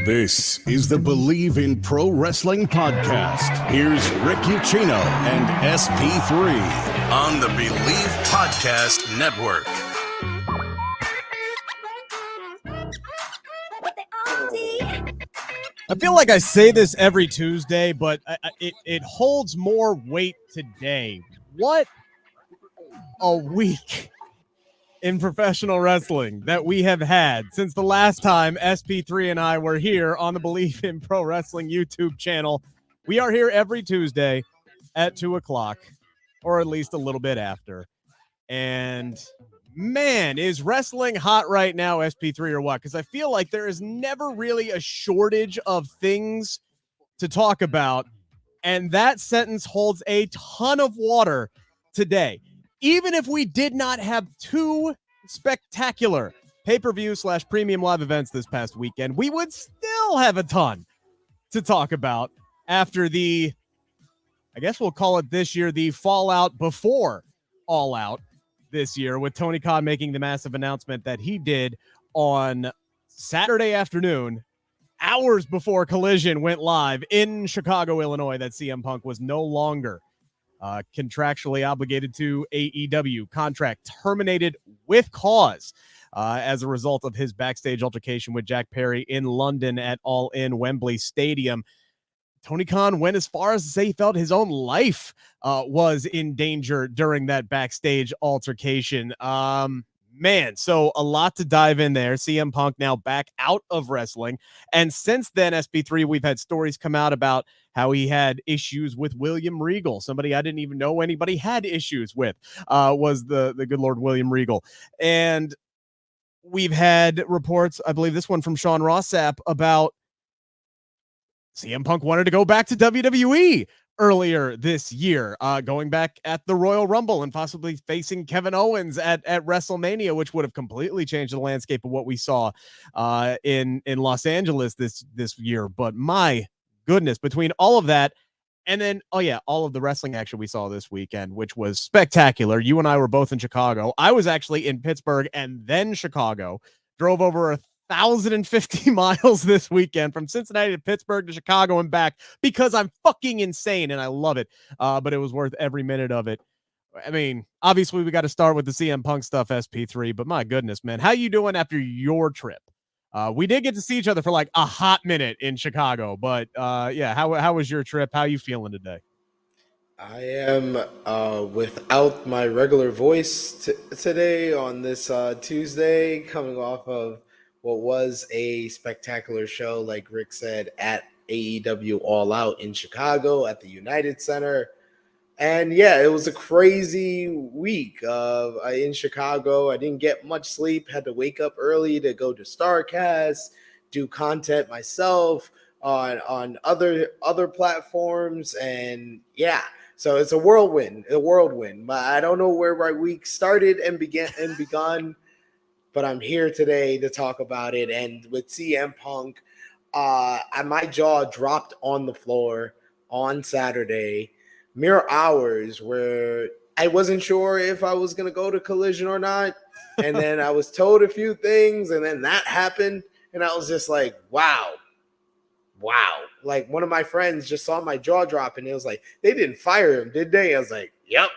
This is the Believe in Pro Wrestling podcast. Here's Rick Ucchino and SP3 on the Believe Podcast Network. I feel like I say this every Tuesday, but it holds more weight today. What a week in professional wrestling that we have had since the last time SP3 and I were here on the Believe in Pro Wrestling YouTube channel. We are here every Tuesday at 2 o'clock, or at least a little bit after. And man, is wrestling hot right now, SP3, or what? Because I feel like there is never really a shortage of things to talk about. And that sentence holds a ton of water today. Even if we did not have two spectacular pay-per-view / premium live events this past weekend, we would still have a ton to talk about after the, I guess we'll call it this year, the fallout before All Out this year, with Tony Khan making the massive announcement that he did on Saturday afternoon, hours before Collision went live in Chicago, Illinois, that CM Punk was no longer contractually obligated to AEW. Contract terminated with cause as a result of his backstage altercation with Jack Perry in London at All In Wembley Stadium. Tony Khan went as far as to say he felt his own life was in danger during that backstage altercation. Man, so a lot to dive in there. CM Punk now back out of wrestling. And since then, SP3, we've had stories come out about how he had issues with William Regal. Somebody I didn't even know anybody had issues with was the good Lord William Regal. And we've had reports, I believe this one from Sean Rossap, about CM Punk wanted to go back to WWE earlier this year, going back at the Royal Rumble and possibly facing Kevin Owens at WrestleMania, which would have completely changed the landscape of what we saw in Los Angeles this year. But my goodness, between all of that and then, all of the wrestling action we saw this weekend, which was spectacular. You and I were both in Chicago. I was actually in Pittsburgh and then Chicago. Drove over 1,050 miles this weekend from Cincinnati to Pittsburgh to Chicago and back because I'm fucking insane and I love it. But it was worth every minute of it. I mean, obviously we got to start with the CM Punk stuff, SP3, but my goodness, man, how you doing after your trip? We did get to see each other for like a hot minute in Chicago, but how was your trip? How are you feeling today? I am without my regular voice today on this Tuesday, coming off of what was a spectacular show, like Rick said, at AEW All Out in Chicago at the United Center. And yeah, it was a crazy week in Chicago. I didn't get much sleep, had to wake up early to go to StarCast, do content myself on other platforms, and yeah. So it's a whirlwind. But I don't know where my week started and begun, but I'm here today to talk about it. And with CM Punk, my jaw dropped on the floor on Saturday, mere hours where I wasn't sure if I was going to go to Collision or not. And then I was told a few things, and then that happened. And I was just like, wow. Like, one of my friends just saw my jaw drop, and it was like, they didn't fire him, did they? I was like, yep.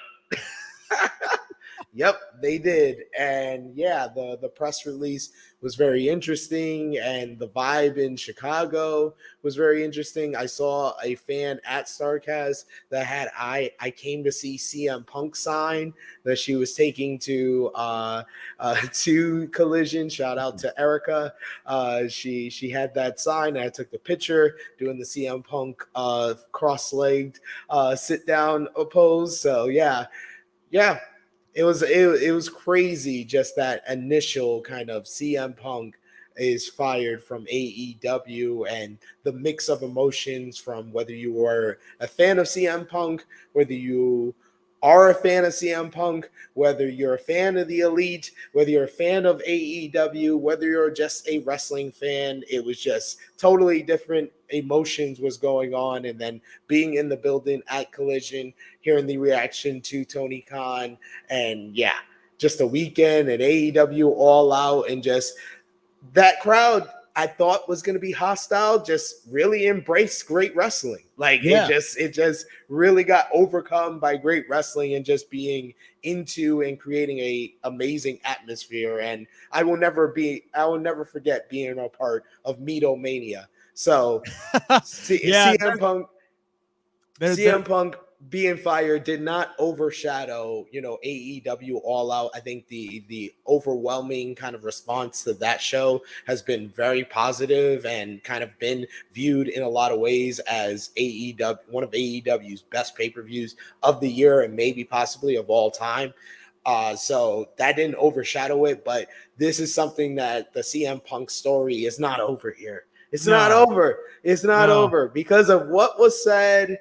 Yep, they did. And yeah, the press release was very interesting, and the vibe in Chicago was very interesting. I saw a fan at StarCast that had I came to see CM Punk sign that she was taking to Collision. Shout out to Erica. She had that sign. I took the picture doing the CM Punk cross-legged sit down pose. So yeah. It was crazy, just that initial kind of CM Punk is fired from AEW, and the mix of emotions from whether you were a fan of CM Punk, whether you are a fan of CM Punk, whether you're a fan of the Elite, whether you're a fan of AEW, whether you're just a wrestling fan. It was just totally different emotions was going on. And then being in the building at Collision, hearing the reaction to Tony Khan, and yeah, just a weekend at AEW All Out, and just that crowd. I thought was going to be hostile just really embraced great wrestling. Like it just really got overcome by great wrestling and just being into and creating a amazing atmosphere. And I will never forget being a part of Meatomania. So Yeah, CM Punk being fired did not overshadow, AEW All Out. I think the overwhelming kind of response to that show has been very positive and kind of been viewed in a lot of ways as one of AEW's best pay-per-views of the year and maybe possibly of all time. So that didn't overshadow it, but this is something that the CM Punk story is not over here. It's not over. It's not over because of what was said,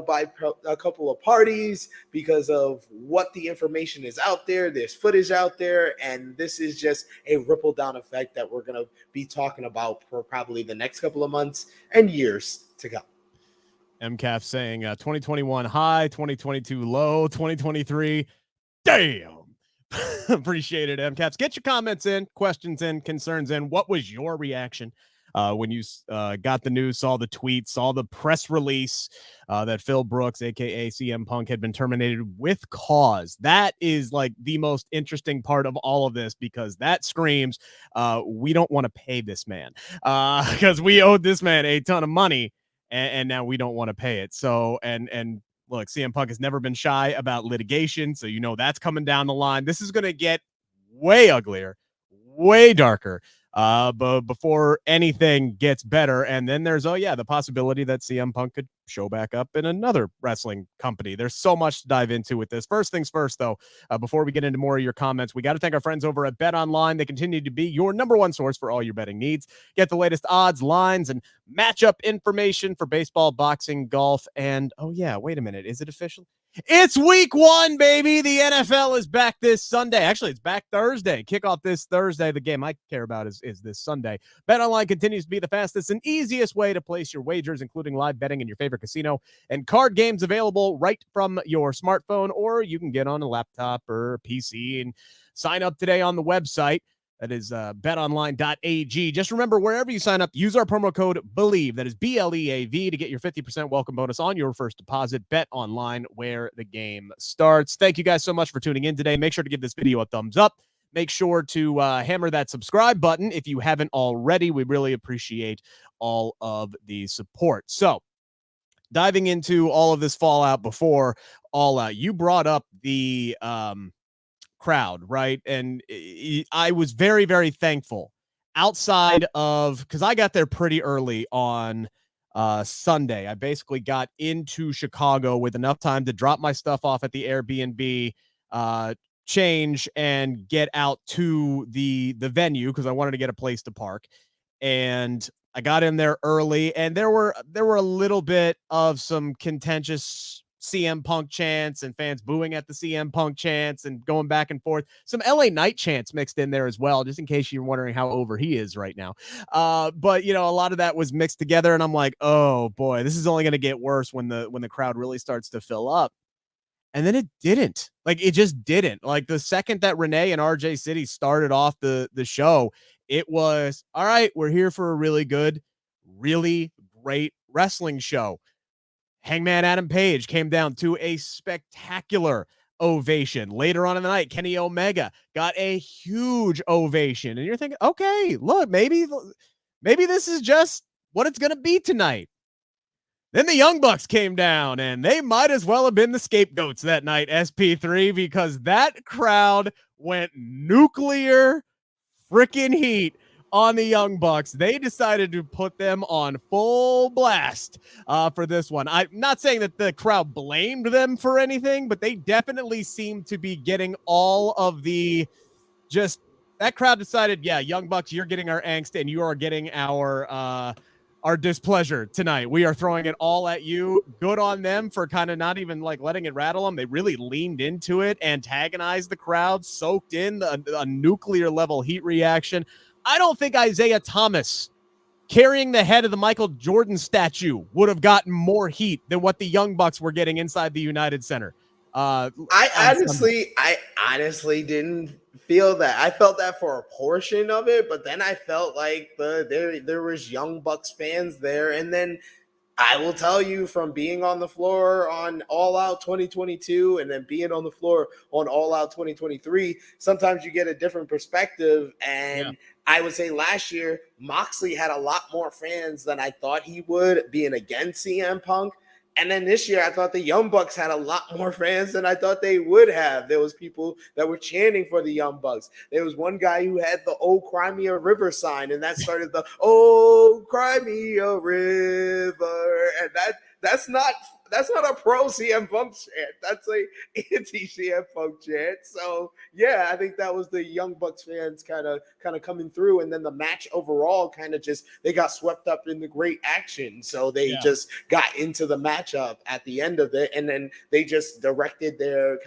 by a couple of parties, because of what the information is out there. There's footage out there, and this is just a ripple down effect that we're going to be talking about for probably the next couple of months and years to come. MCAF saying 2021 high, 2022 low, 2023. Damn. Appreciate it, MCAPs. Get your comments in, questions in, concerns in. What was your reaction when you got the news, saw the tweet, saw the press release that Phil Brooks, a.k.a. CM Punk, had been terminated with cause? That is like the most interesting part of all of this, because that screams we don't want to pay this man because we owed this man a ton of money, and now we don't want to pay it. So, and look, CM Punk has never been shy about litigation, so that's coming down the line. This is going to get way uglier, way darker, but before anything gets better. And then there's, the possibility that CM Punk could show back up in another wrestling company. There's so much to dive into with this. First things first, though, before we get into more of your comments, we got to thank our friends over at Bet Online. They continue to be your number one source for all your betting needs. Get the latest odds, lines, and matchup information for baseball, boxing, golf, and wait a minute, is it official? It's week 1, baby. The NFL is back this Sunday. Actually, it's back Thursday. Kickoff this Thursday. The game I care about is this Sunday. BetOnline continues to be the fastest and easiest way to place your wagers, including live betting in your favorite casino and card games available right from your smartphone, or you can get on a laptop or PC and sign up today on the website. That is betonline.ag. Just remember, wherever you sign up, use our promo code BELIEVE. That is BLEAV to get your 50% welcome bonus on your first deposit. Bet Online, where the game starts. Thank you guys so much for tuning in today. Make sure to give this video a thumbs up. Make sure to hammer that subscribe button if you haven't already. We really appreciate all of the support. So, diving into all of this fallout before all out, you brought up the crowd, right? And I was very, very thankful outside of, because I got there pretty early on Sunday. I basically got into Chicago with enough time to drop my stuff off at the Airbnb, change, and get out to the venue because I wanted to get a place to park. And I got in there early, and there were a little bit of some contentious CM Punk chants and fans booing at the CM Punk chants and going back and forth. Some LA Knight chants mixed in there as well, just in case you're wondering how over he is right now. But a lot of that was mixed together, and I'm like, oh boy, this is only going to get worse when the crowd really starts to fill up. And then it didn't. Like, it just didn't. Like, the second that Renee and RJ City started off the show, it was, all right, we're here for a really good, really great wrestling show. Hangman Adam Page came down to a spectacular ovation. Later on in the night, Kenny Omega got a huge ovation. And you're thinking, okay, look, maybe this is just what it's going to be tonight. Then the Young Bucks came down, and they might as well have been the scapegoats that night, SP3, because that crowd went nuclear freaking heat on the Young Bucks. They decided to put them on full blast for this one. I'm not saying that the crowd blamed them for anything, but they definitely seemed to be getting all of the that crowd decided, yeah, Young Bucks, you're getting our angst and you are getting our displeasure tonight. We are throwing it all at you. Good on them for kind of not even like letting it rattle them. They really leaned into it, antagonized the crowd, soaked in a nuclear level heat reaction. I don't think Isaiah Thomas carrying the head of the Michael Jordan statue would have gotten more heat than what the Young Bucks were getting inside the United Center. I honestly didn't feel that. I felt that for a portion of it, but then I felt like there was Young Bucks fans there, and then I will tell you, from being on the floor on All Out 2022 and then being on the floor on All Out 2023, sometimes you get a different perspective. And I would say last year, Moxley had a lot more fans than I thought he would, being against CM Punk. And then this year, I thought the Young Bucks had a lot more fans than I thought they would have. There was people that were chanting for the Young Bucks. There was one guy who had the "Oh Cry Me a River" sign, and that started the "Oh Cry Me a River," and that's not a pro CM Punk chant. That's a anti CM Punk chant. So yeah, I think that was the Young Bucks fans kind of coming through, and then the match overall kind of just, they got swept up in the great action, so they just got into the matchup at the end of it, and then they just directed their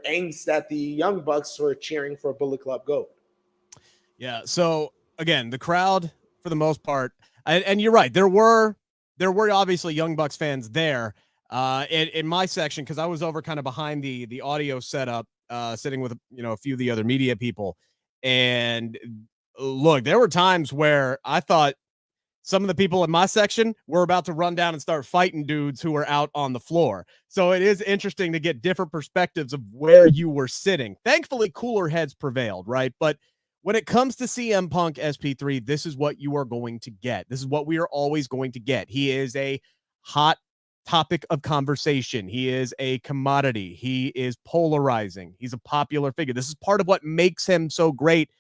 angst at the Young Bucks for cheering for Bullet Club Gold. Yeah. So again, the crowd for the most part, and you're right, there were obviously Young Bucks fans there in my section, because I was over kind of behind the audio setup, sitting with a few of the other media people. And look, there were times where I thought some of the people in my section were about to run down and start fighting dudes who were out on the floor. So it is interesting to get different perspectives of where you were sitting. Thankfully, cooler heads prevailed, right? But when it comes to CM Punk SP3, this is what you are going to get. This is what we are always going to get. He is a hot topic of conversation. He is a commodity. He is polarizing. He's a popular figure. This is part of what makes him so great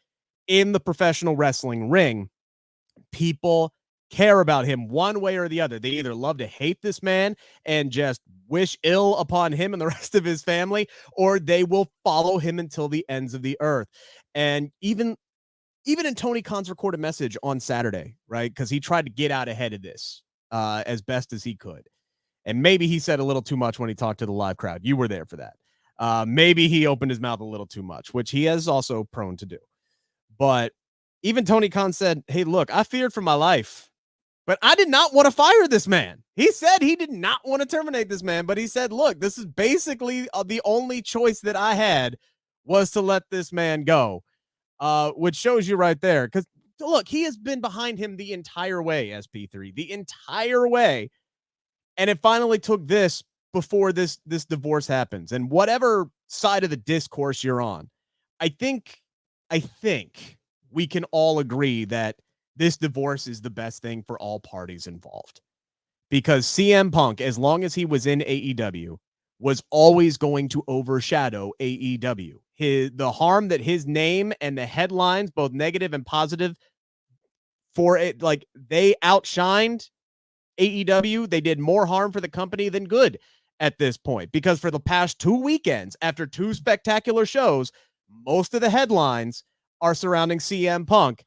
in the professional wrestling ring. People care about him one way or the other. They either love to hate this man and just wish ill upon him and the rest of his family, or they will follow him until the ends of the earth. And even in Tony Khan's recorded message on Saturday, right? Because he tried to get out ahead of this as best as he could. And maybe he said a little too much when he talked to the live crowd. You were there for that. Maybe he opened his mouth a little too much, which he is also prone to do. But even Tony Khan said, hey, look, I feared for my life, but I did not want to fire this man. He said he did not want to terminate this man, but he said, look, this is basically the only choice that I had was to let this man go, which shows you right there. Because, look, he has been behind him the entire way, SP3, the entire way. And it finally took this before this divorce happens. And whatever side of the discourse you're on, I think we can all agree that this divorce is the best thing for all parties involved, because CM Punk, as long as he was in AEW, was always going to overshadow AEW. The harm that his name and the headlines, both negative and positive, for it, like, they outshined AEW. They did more harm for the company than good at this point, because for the past 2 weekends, after 2 spectacular shows, most of the headlines are surrounding CM Punk.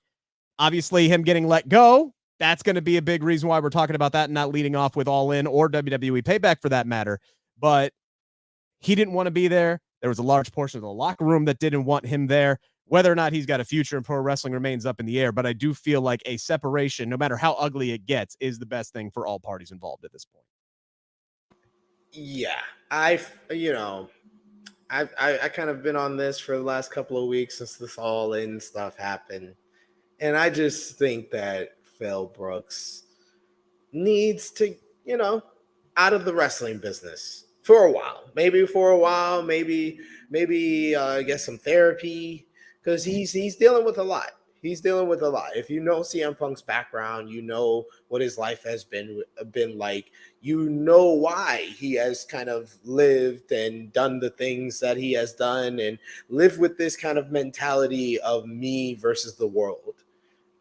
Obviously, him getting let go, that's going to be a big reason why we're talking about that and not leading off with All In or WWE Payback for that matter. But he didn't want to be there. There was a large portion of the locker room that didn't want him there. Whether or not he's got a future in pro wrestling remains up in the air, but I do feel like a separation, no matter how ugly it gets, is the best thing for all parties involved at this point. Yeah, I've kind of been on this for the last couple of weeks since this All In stuff happened. And I just think that Phil Brooks needs to, out of the wrestling business for a while. Maybe for a while, maybe get some therapy, because he's dealing with a lot. He's dealing with a lot. If you know CM Punk's background, you know what his life has been like. You know why he has kind of lived and done the things that he has done, and lived with this kind of mentality of me versus the world.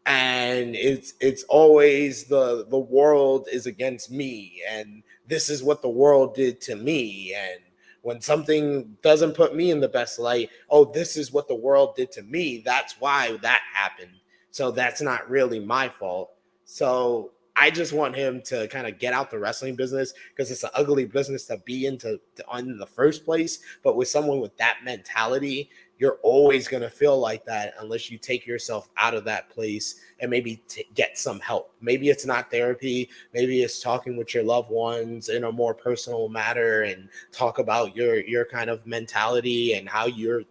And it's always the world is against me, and this is what the world did to me. And when something doesn't put me in the best light, oh, this is what the world did to me, that's why that happened, so that's not really my fault. So I just want him to kind of get out the wrestling business, because it's an ugly business to be in the first place. But with someone with that mentality, you're always going to feel like that unless you take yourself out of that place and maybe get some help. Maybe it's not therapy. Maybe it's talking with your loved ones in a more personal matter and talk about your kind of mentality and how you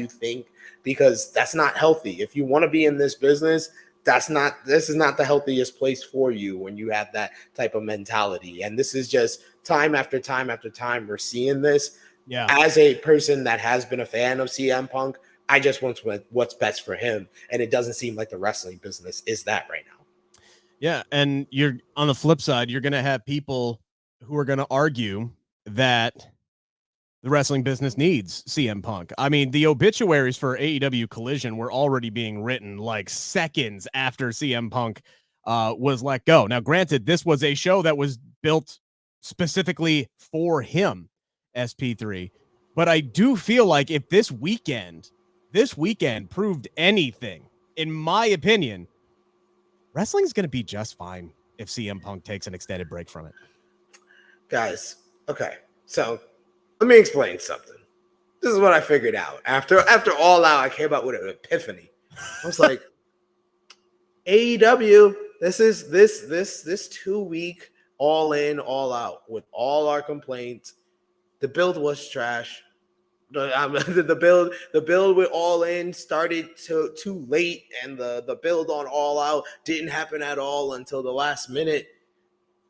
think, because that's not healthy. If you want to be in this business, this is not the healthiest place for you when you have that type of mentality. And this is just time after time after time we're seeing this. Yeah. As a person that has been a fan of CM Punk, I just want what's best for him. And it doesn't seem like the wrestling business is that right now. Yeah. And you're on the flip side, you're going to have people who are going to argue that the wrestling business needs CM Punk. I mean, the obituaries for AEW Collision were already being written like seconds after CM Punk was let go. Now, granted, this was a show that was built specifically for him, SP3. But I do feel like if this weekend proved anything, in my opinion, wrestling's going to be just fine if CM Punk takes an extended break from it. Guys, okay. So let me explain something. This is what I figured out. After All Out, I came up with an epiphany. I was like, AEW, this 2 week all in, all out with all our complaints. The build was trash. The build with All In started too late, and the build on All Out didn't happen at all until the last minute.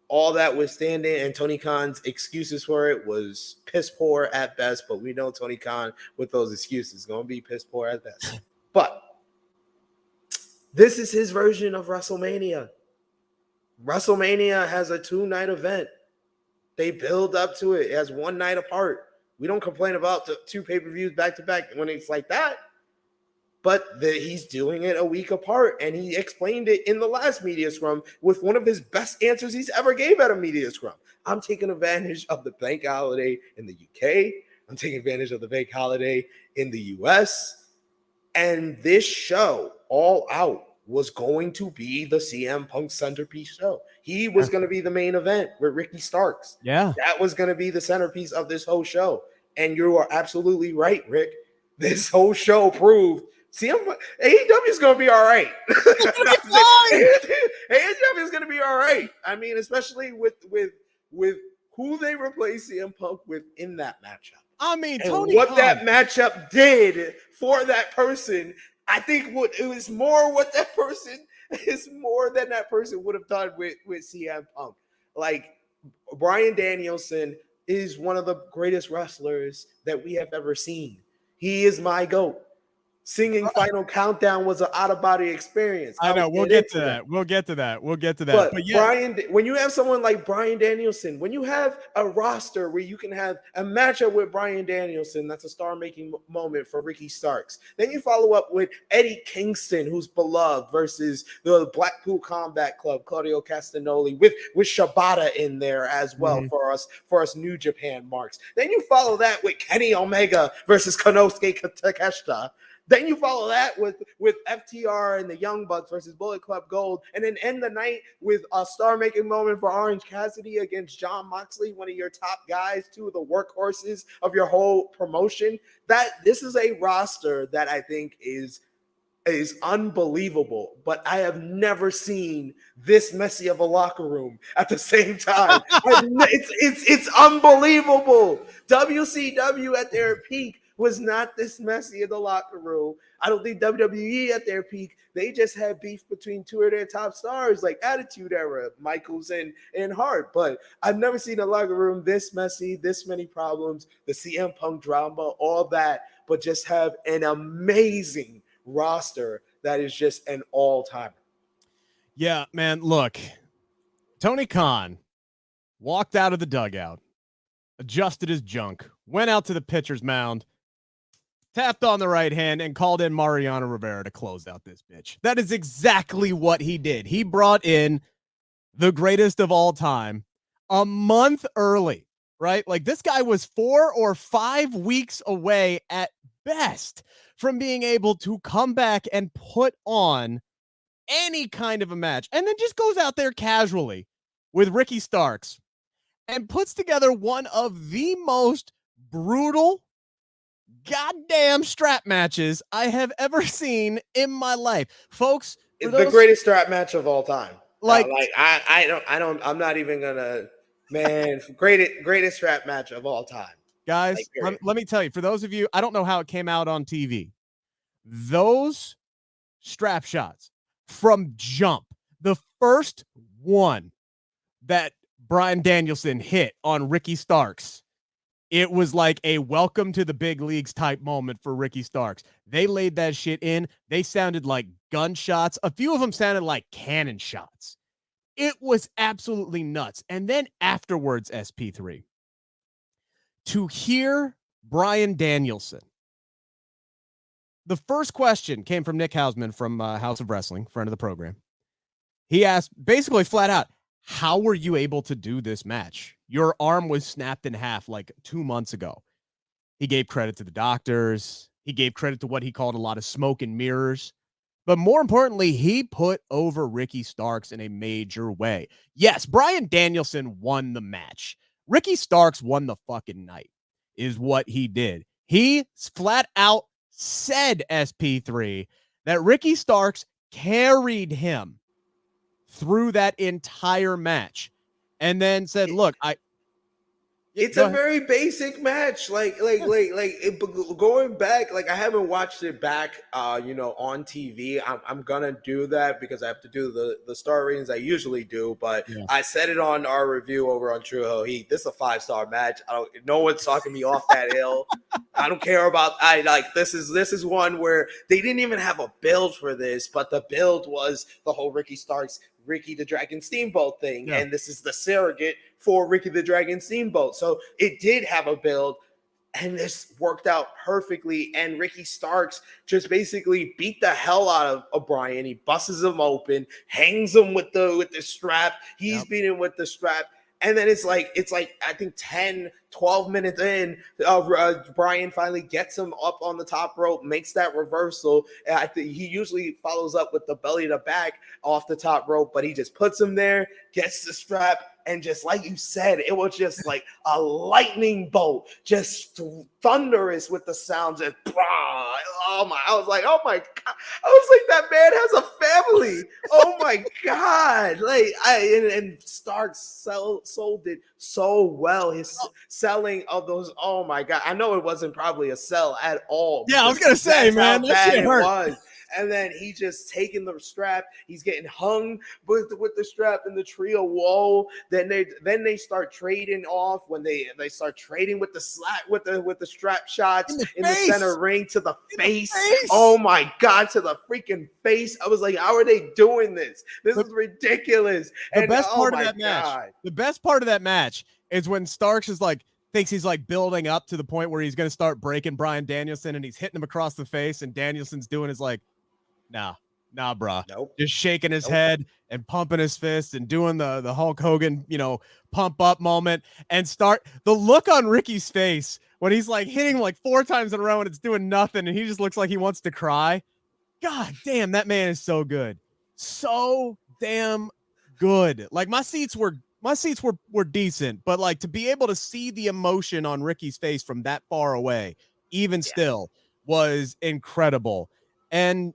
All that withstanding, and Tony Khan's excuses for it was piss poor at best, but we know Tony Khan with those excuses is going to be piss poor at best. But this is his version of WrestleMania. WrestleMania has a 2-night event. They build up to it as 1 night apart. We don't complain about the 2 pay-per-views back-to-back when it's like that. But he's doing it a week apart, and he explained it in the last media scrum with one of his best answers he's ever gave at a media scrum. I'm taking advantage of the bank holiday in the UK. I'm taking advantage of the bank holiday in the US. And this show, All Out, was going to be the CM Punk centerpiece show. He was going to be the main event with Ricky Starks. Yeah. That was going to be the centerpiece of this whole show. And you are absolutely right, Rick. This whole show proved AEW is going to be all right. AEW is going to be all right. I mean, especially with who they replace CM Punk with in that matchup. I mean, and Tony what Khan. That matchup did for that person, I think it was more what that person is more than that person would have done with CM Punk. Like, Bryan Danielson is one of the greatest wrestlers that we have ever seen. He is my GOAT. Singing Final Countdown was an out-of-body experience. I know. We'll get to that. We'll get to that. But yeah. When you have someone like Bryan Danielson, when you have a roster where you can have a matchup with Bryan Danielson, that's a star-making moment for Ricky Starks. Then you follow up with Eddie Kingston, who's beloved, versus the Blackpool Combat Club, Claudio Castagnoli, with Shibata in there as well for us New Japan marks. Then you follow that with Kenny Omega versus Konosuke Takeshita. Then you follow that with FTR and the Young Bucks versus Bullet Club Gold, and then end the night with a star-making moment for Orange Cassidy against Jon Moxley, one of your top guys, 2 of the workhorses of your whole promotion. This is a roster that I think is unbelievable, but I have never seen this messy of a locker room at the same time. It's unbelievable. WCW at their peak was not this messy in the locker room. I don't think WWE at their peak, they just had beef between 2 of their top stars, like Attitude Era, Michaels and Hart. But I've never seen a locker room this messy, this many problems, the CM Punk drama, all that, but just have an amazing roster that is just an all-timer. Yeah, man, look. Tony Khan walked out of the dugout, adjusted his junk, went out to the pitcher's mound, tapped on the right hand, and called in Mariano Rivera to close out this bitch. That is exactly what he did. He brought in the greatest of all time a month early, right? Like, this guy was 4 or 5 weeks away at best from being able to come back and put on any kind of a match, and then just goes out there casually with Ricky Starks and puts together one of the most brutal, goddamn strap matches I have ever seen in my life. Folks, for The those greatest strap match of all time. like I'm not even gonna, man, greatest strap match of all time. guys, Period. let me tell you, for those of you, I don't know how it came out on TV. Those strap shots from jump, the first one that Bryan Danielson hit on Ricky Starks, it was like a welcome to the big leagues type moment for Ricky Starks. They laid that shit in. They sounded like gunshots. A few of them sounded like cannon shots. It was absolutely nuts. And then afterwards, SP3, to hear Bryan Danielson, the first question came from Nick Hausman from House of Wrestling, friend of the program. He asked basically flat out, how were you able to do this match? Your arm was snapped in half like 2 months ago. He gave credit to the doctors. He gave credit to what he called a lot of smoke and mirrors. But more importantly, he put over Ricky Starks in a major way. Yes, Bryan Danielson won the match. Ricky Starks won the fucking night, is what he did. He flat out said, SP3, that Ricky Starks carried him through that entire match and then said, look, It's a very basic match. Going back, I haven't watched it back, on TV. I'm gonna do that because I have to do the star ratings I usually do. But yeah. I said it on our review over on True Hill Heat. This is a 5-star match. No one's talking me off that hill. I don't care about. This is one where they didn't even have a build for this, but the build was the whole Ricky Starks, Ricky the Dragon Steamboat thing, and this is the surrogate for Ricky the Dragon Steamboat. So it did have a build, and this worked out perfectly. And Ricky Starks just basically beat the hell out of Bryan. He busts him open, hangs him with the strap. He's beating with the strap. And then it's like I think 10, 12 minutes in, Bryan finally gets him up on the top rope, makes that reversal. And I think he usually follows up with the belly to back off the top rope, but he just puts him there, gets the strap, and just like you said, it was just like a lightning bolt, just thunderous with the sounds. And I was like, oh my God. I was like, that man has a family. Oh my God. And Starks sold it so well. His selling of those, oh my God. I know it wasn't probably a sell at all. Yeah, I was going to say, man, that shit hurt. And then he just taking the strap. He's getting hung with the strap in the trio wall. Then they start trading off when they start trading with the slap with the strap shots in the center ring to the face. Oh my God, to the freaking face. I was like, how are they doing this? This is ridiculous. The best part of that match is when Starks is thinks he's building up to the point where he's going to start breaking Bryan Danielson, and he's hitting him across the face, and Danielson's doing his nah, bruh. Nope. Just shaking his head and pumping his fist and doing the Hulk Hogan, pump up moment, and start the look on Ricky's face when he's hitting 4 times in a row and it's doing nothing, and he just looks like he wants to cry. God damn, that man is so good. So damn good. My seats were decent, but to be able to see the emotion on Ricky's face from that far away, even still, was incredible. And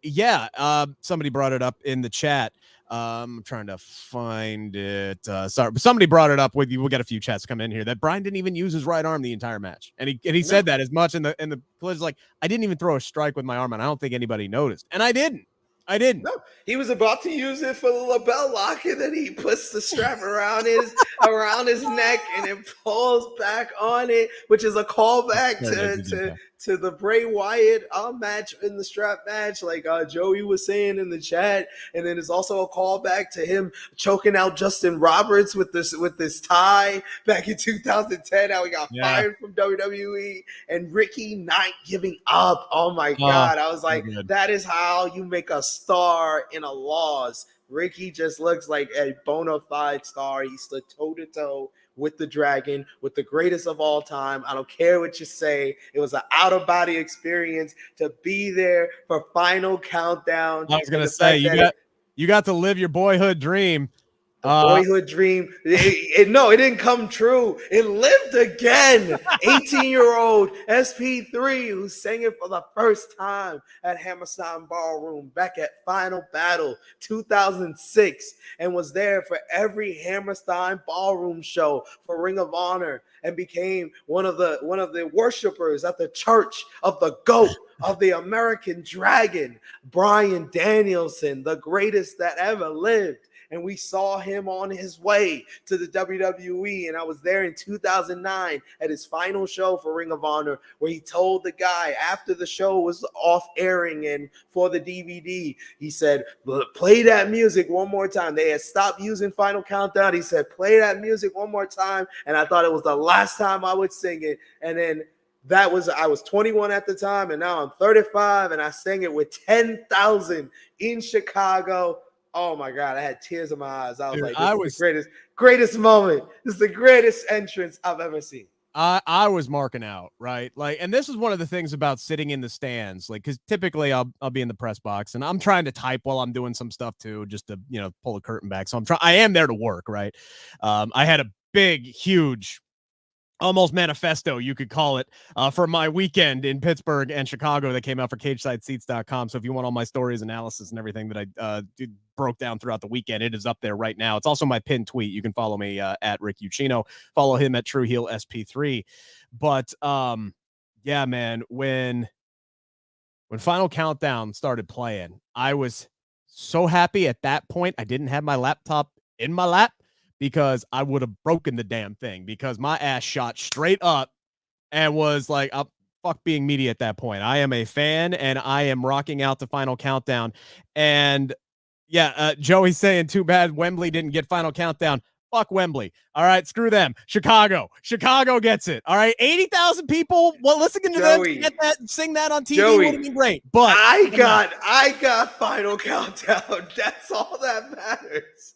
somebody brought it up in the chat. I'm trying to find it. Sorry, but somebody brought it up with you. We'll get a few chats come in here that Bryan didn't even use his right arm the entire match, and he said that as much in the collision. I didn't even throw a strike with my arm, and I don't think anybody noticed, and I didn't. No, he was about to use it for the lapel lock, and then he puts the strap around his neck and then pulls back on it, which is a callback to the Bray Wyatt match in the strap match, like Joey was saying in the chat. And then it's also a callback to him choking out Justin Roberts with this tie back in 2010. How he got fired from WWE, and Ricky not giving up. Oh my God. I was like, that is how you make a star in a loss. Ricky just looks like a bona fide star. He stood toe to toe with the Dragon, with the greatest of all time. I don't care what you say. It was an out-of-body experience to be there for Final Countdown. I was going to say, you got to live your boyhood dream. The boyhood dream. No, it didn't come true. It lived again. 18-year-old SP3 who sang it for the first time at Hammerstein Ballroom back at Final Battle 2006 and was there for every Hammerstein Ballroom show for Ring of Honor and became one of the worshipers at the Church of the GOAT of the American Dragon, Bryan Danielson, the greatest that ever lived. And we saw him on his way to the WWE. And I was there in 2009 at his final show for Ring of Honor, where he told the guy after the show was off airing and for the DVD, he said, play that music one more time. They had stopped using Final Countdown. He said, play that music one more time. And I thought it was the last time I would sing it. And then I was 21 at the time, and now I'm 35, and I sang it with 10,000 in Chicago. Oh my God, I had tears in my eyes. I was like, this is the greatest moment. This is the greatest entrance I've ever seen. I was marking out, right? Like, and this is one of the things about sitting in the stands, like, because typically I'll be in the press box and I'm trying to type while I'm doing some stuff too, just to, pull the curtain back. So I am there to work, right? I had a big, huge, almost manifesto, you could call it, for my weekend in Pittsburgh and Chicago that came out for CagesideSeats.com. So if you want all my stories, analysis, and everything that I broke down throughout the weekend, it is up there right now. It's also my pinned tweet. You can follow me at Rick Ucchino. Follow him at True Heel SP3. But yeah, man, when Final Countdown started playing, I was so happy at that point. I didn't have my laptop in my lap, because I would have broken the damn thing, because my ass shot straight up and was like, fuck being media at that point. I am a fan and I am rocking out to Final Countdown. And yeah, Joey's saying too bad Wembley didn't get Final Countdown. Fuck Wembley. All right, screw them. Chicago gets it. All right, 80,000 people. Well, listening to them get that, sing that on TV would have been great. But I got Final Countdown. That's all that matters.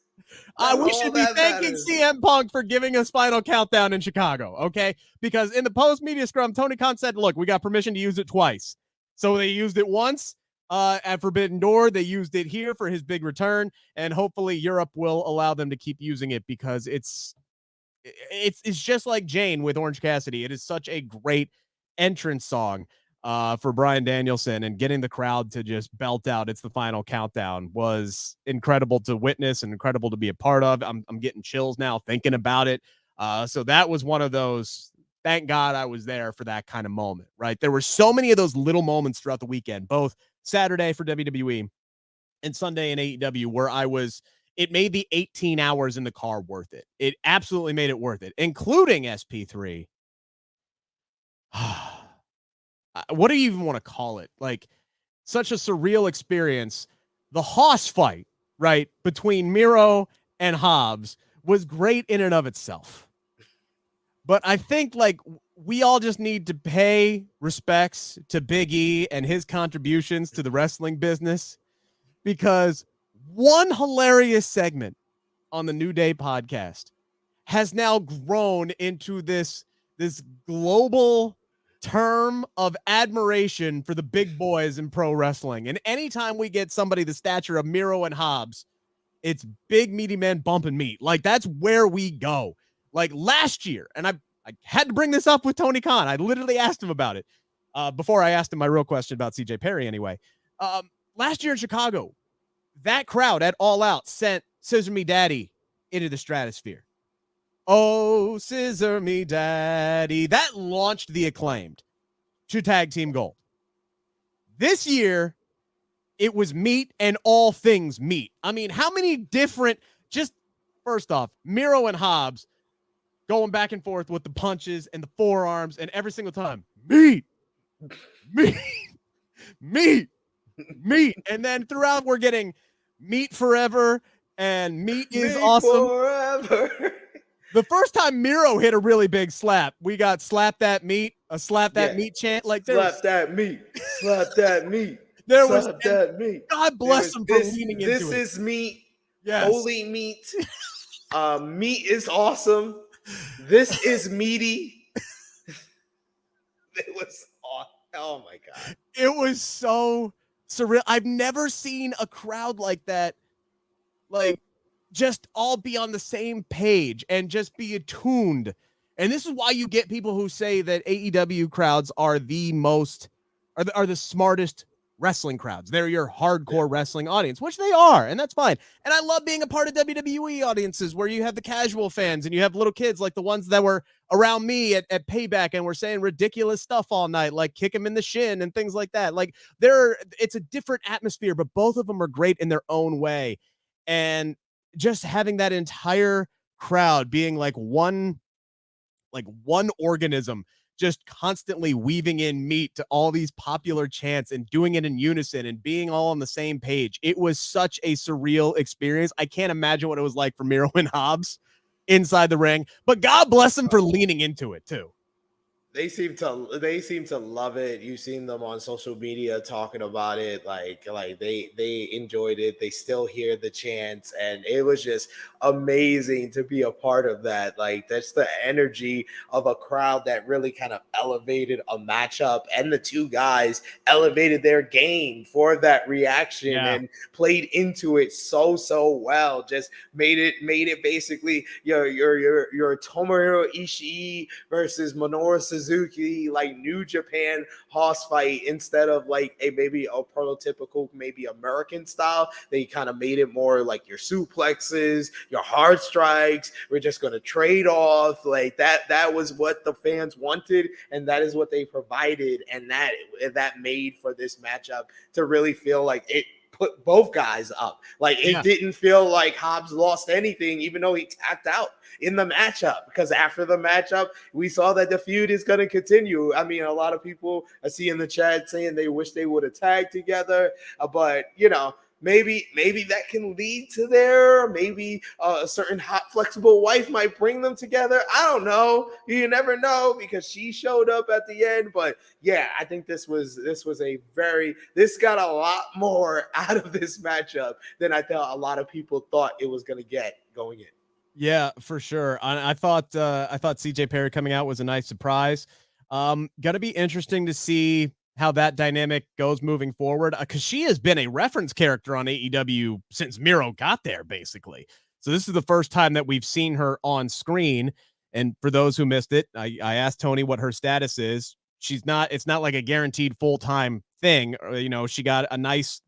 We should be thanking CM Punk for giving us Final Countdown in Chicago, okay? Because in the post-media scrum, Tony Khan said, look, we got permission to use it twice. So they used it once at Forbidden Door. They used it here for his big return, and hopefully Europe will allow them to keep using it, because it's just like Jane with Orange Cassidy. It is such a great entrance song for Bryan Danielson, and getting the crowd to just belt out "It's the Final Countdown" was incredible to witness and incredible to be a part of. I'm getting chills now thinking about it. So that was one of those, thank God I was there for that kind of moment, right? There were so many of those little moments throughout the weekend, both Saturday for WWE and Sunday in AEW, where it made the 18 hours in the car worth it. It absolutely made it worth it, including SP3. What do you even want to call it? Like, such a surreal experience. The Hoss fight, right, between Miro and Hobbs was great in and of itself. But I think, like, we all just need to pay respects to Big E and his contributions to the wrestling business, because one hilarious segment on the New Day podcast has now grown into this global term of admiration for the big boys in pro wrestling. And anytime we get somebody the stature of Miro and Hobbs, it's big meaty men bumping meat. Like, that's where we go. Like last year, and I had to bring this up with Tony Khan. I literally asked him about it before I asked him my real question about CJ Perry anyway. Last year in Chicago, that crowd at All Out sent Scissor Me Daddy into the stratosphere. Oh, Scissor Me Daddy. That launched the Acclaimed to Tag Team Gold. This year, it was meat and all things meat. I mean, how many different, just first off, Miro and Hobbs going back and forth with the punches and the forearms, and every single time, meat. And then throughout, we're getting meat forever, and meat is awesome. Forever. The first time Miro hit a really big slap, we got slap that meat, a slap that meat chant. Like, slap that meat, slap that meat. There slap was that meat. God bless him for leaning into it. This is meat. Yes. Holy meat. Meat is awesome. This is meaty. It was awesome. Oh my God. It was so surreal. I've never seen a crowd like that. Like, just all be on the same page and just be attuned. And this is why you get people who say that AEW crowds are the smartest wrestling crowds. They're your hardcore wrestling audience, which they are, and that's fine. And I love being a part of WWE audiences where you have the casual fans and you have little kids like the ones that were around me at Payback and were saying ridiculous stuff all night, like kick him in the shin and things like that. Like it's a different atmosphere, but both of them are great in their own way. And just having that entire crowd being like one organism, just constantly weaving in meat to all these popular chants and doing it in unison and being all on the same page. It was such a surreal experience. I can't imagine what it was like for Miro and Hobbs inside the ring, but God bless them for leaning into it too. They seem to love it. You've seen them on social media talking about it. Like they enjoyed it. They still hear the chants, and it was just amazing to be a part of that. Like that's the energy of a crowd that really kind of elevated a matchup, and the two guys elevated their game for that reaction and played into it so well. Just made it basically your Tomohiro Ishii versus Minoru Suzuki, like New Japan house fight, instead of like maybe a prototypical, maybe American style. They kind of made it more like your suplexes, your hard strikes. We're just going to trade off like that. That was what the fans wanted, and that is what they provided, and that made for this matchup to really feel like it put both guys up. Like it didn't feel like Hobbs lost anything, even though he tapped out in the matchup, because after the matchup, we saw that the feud is going to continue. I mean, a lot of people I see in the chat saying they wish they would have tagged together, but maybe that can lead to maybe a certain hot, flexible wife might bring them together. I don't know. You never know, because she showed up at the end. But yeah, I think this got a lot more out of this matchup than I thought a lot of people thought it was going to get going in. Yeah, for sure. I thought CJ Perry coming out was a nice surprise. Gonna be interesting to see how that dynamic goes moving forward, because she has been a reference character on AEW since Miro got there, basically. So this is the first time that we've seen her on screen. And for those who missed it, I asked Tony what her status is. It's not like a guaranteed full-time thing. She got a nice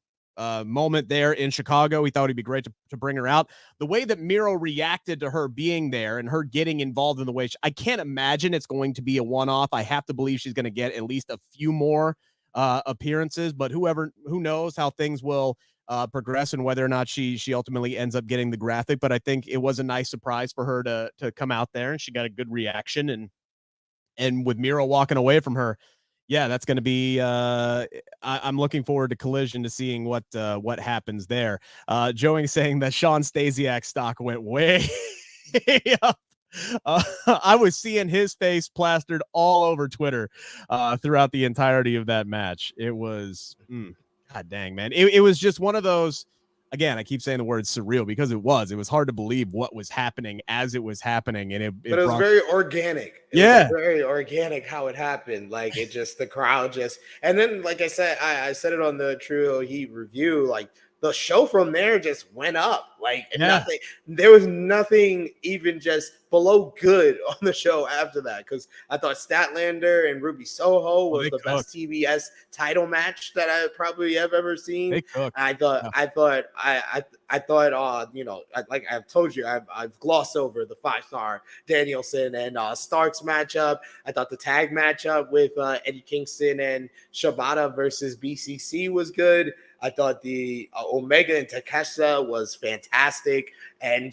moment there in Chicago. We thought it'd be great to bring her out. The way that Miro reacted to her being there and her getting involved in the way, I can't imagine it's going to be a one-off. I have to believe she's going to get at least a few more appearances, but who knows how things will progress and whether or not she ultimately ends up getting the graphic. But I think it was a nice surprise for her to come out there, and she got a good reaction. And with Miro walking away from her, yeah, that's going to be. I'm looking forward to Collision to seeing what happens there. Joey saying that Sean Stasiak's stock went way up. I was seeing his face plastered all over Twitter throughout the entirety of that match. It was, God dang, man. It was just one of those. Again, I keep saying the word surreal because it was hard to believe what was happening as it was happening. And but it was very organic. It was very organic how it happened. Like the crowd and then, like I said, I said it on the True Heat review, like the show from there just went up. There was nothing even just below good on the show after that, because I thought Statlander and Ruby Soho was the best TBS title match that I probably have ever seen. I thought, like I've told you, I've glossed over the 5-star Danielson and Starks matchup. I thought the tag matchup with Eddie Kingston and Shibata versus BCC was good. I thought the Omega and Takeshita was fantastic, and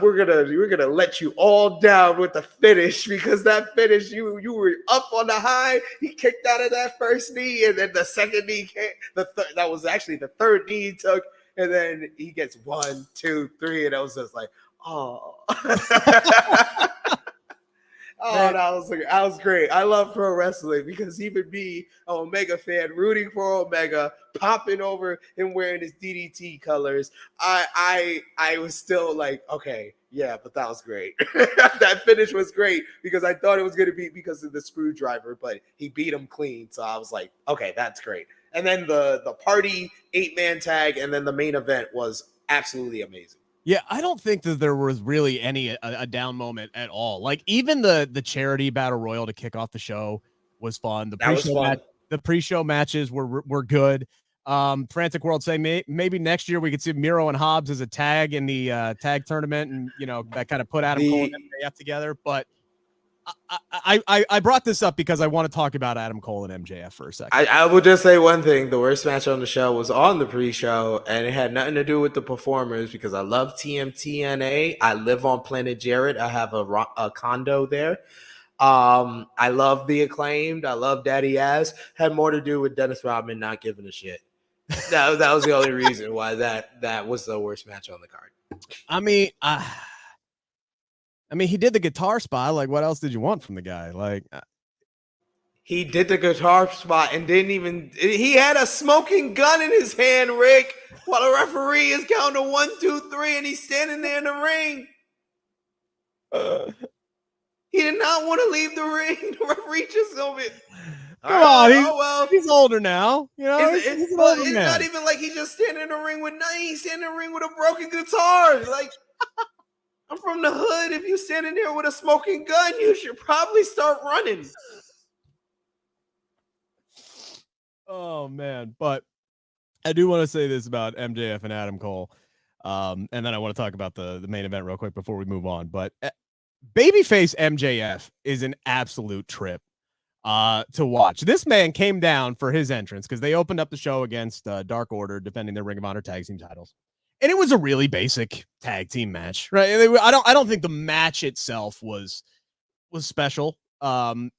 we're gonna let you all down with the finish, because that finish, you were up on the high. He kicked out of that first knee, and then the second knee came. That was actually the third knee he took, and then he gets 1, 2, 3, and I was just like, oh. Oh, that was great. I love pro wrestling, because even me, an Omega fan, rooting for Omega, popping over him wearing his DDT colors, I was still like, okay, yeah, but that was great. That finish was great, because I thought it was going to be because of the screwdriver, but he beat him clean. So I was like, okay, that's great. And then the party 8-man tag, and then the main event was absolutely amazing. Yeah, I don't think that there was really a down moment at all. Like even the charity battle royal to kick off the show was fun. That was fun. The pre-show matches were good. Frantic World saying maybe next year we could see Miro and Hobbs as a tag in the tag tournament, and that kind of put Adam Cole and MJF together. But I brought this up because I want to talk about Adam Cole and MJF for a second. I will just say one thing. The worst match on the show was on the pre-show, and it had nothing to do with the performers because I love TMTNA. I live on Planet Jarrett. I have a condo there. I love the Acclaimed. I love Daddy Ass. Had more to do with Dennis Rodman not giving a shit. That was the only reason why that was the worst match on the card. I mean, he did the guitar spot. Like, what else did you want from the guy? Like, he did the guitar spot and he had a smoking gun in his hand, Rick, while the referee is counting to 1, 2, 3, and he's standing there in the ring. He did not want to leave the ring. The referee just over it. Come on, he's older now. It's not even like he's just standing in the ring with nothing. He's standing in the ring with a broken guitar. Like, I'm from the hood. If you're standing there with a smoking gun, you should probably start running. Oh, man. But I do want to say this about MJF and Adam Cole. And then I want to talk about the main event real quick before we move on. But babyface MJF is an absolute trip to watch. This man came down for his entrance because they opened up the show against Dark Order, defending their Ring of Honor tag team titles. And it was a really basic tag team match, right? I don't think the match itself was special.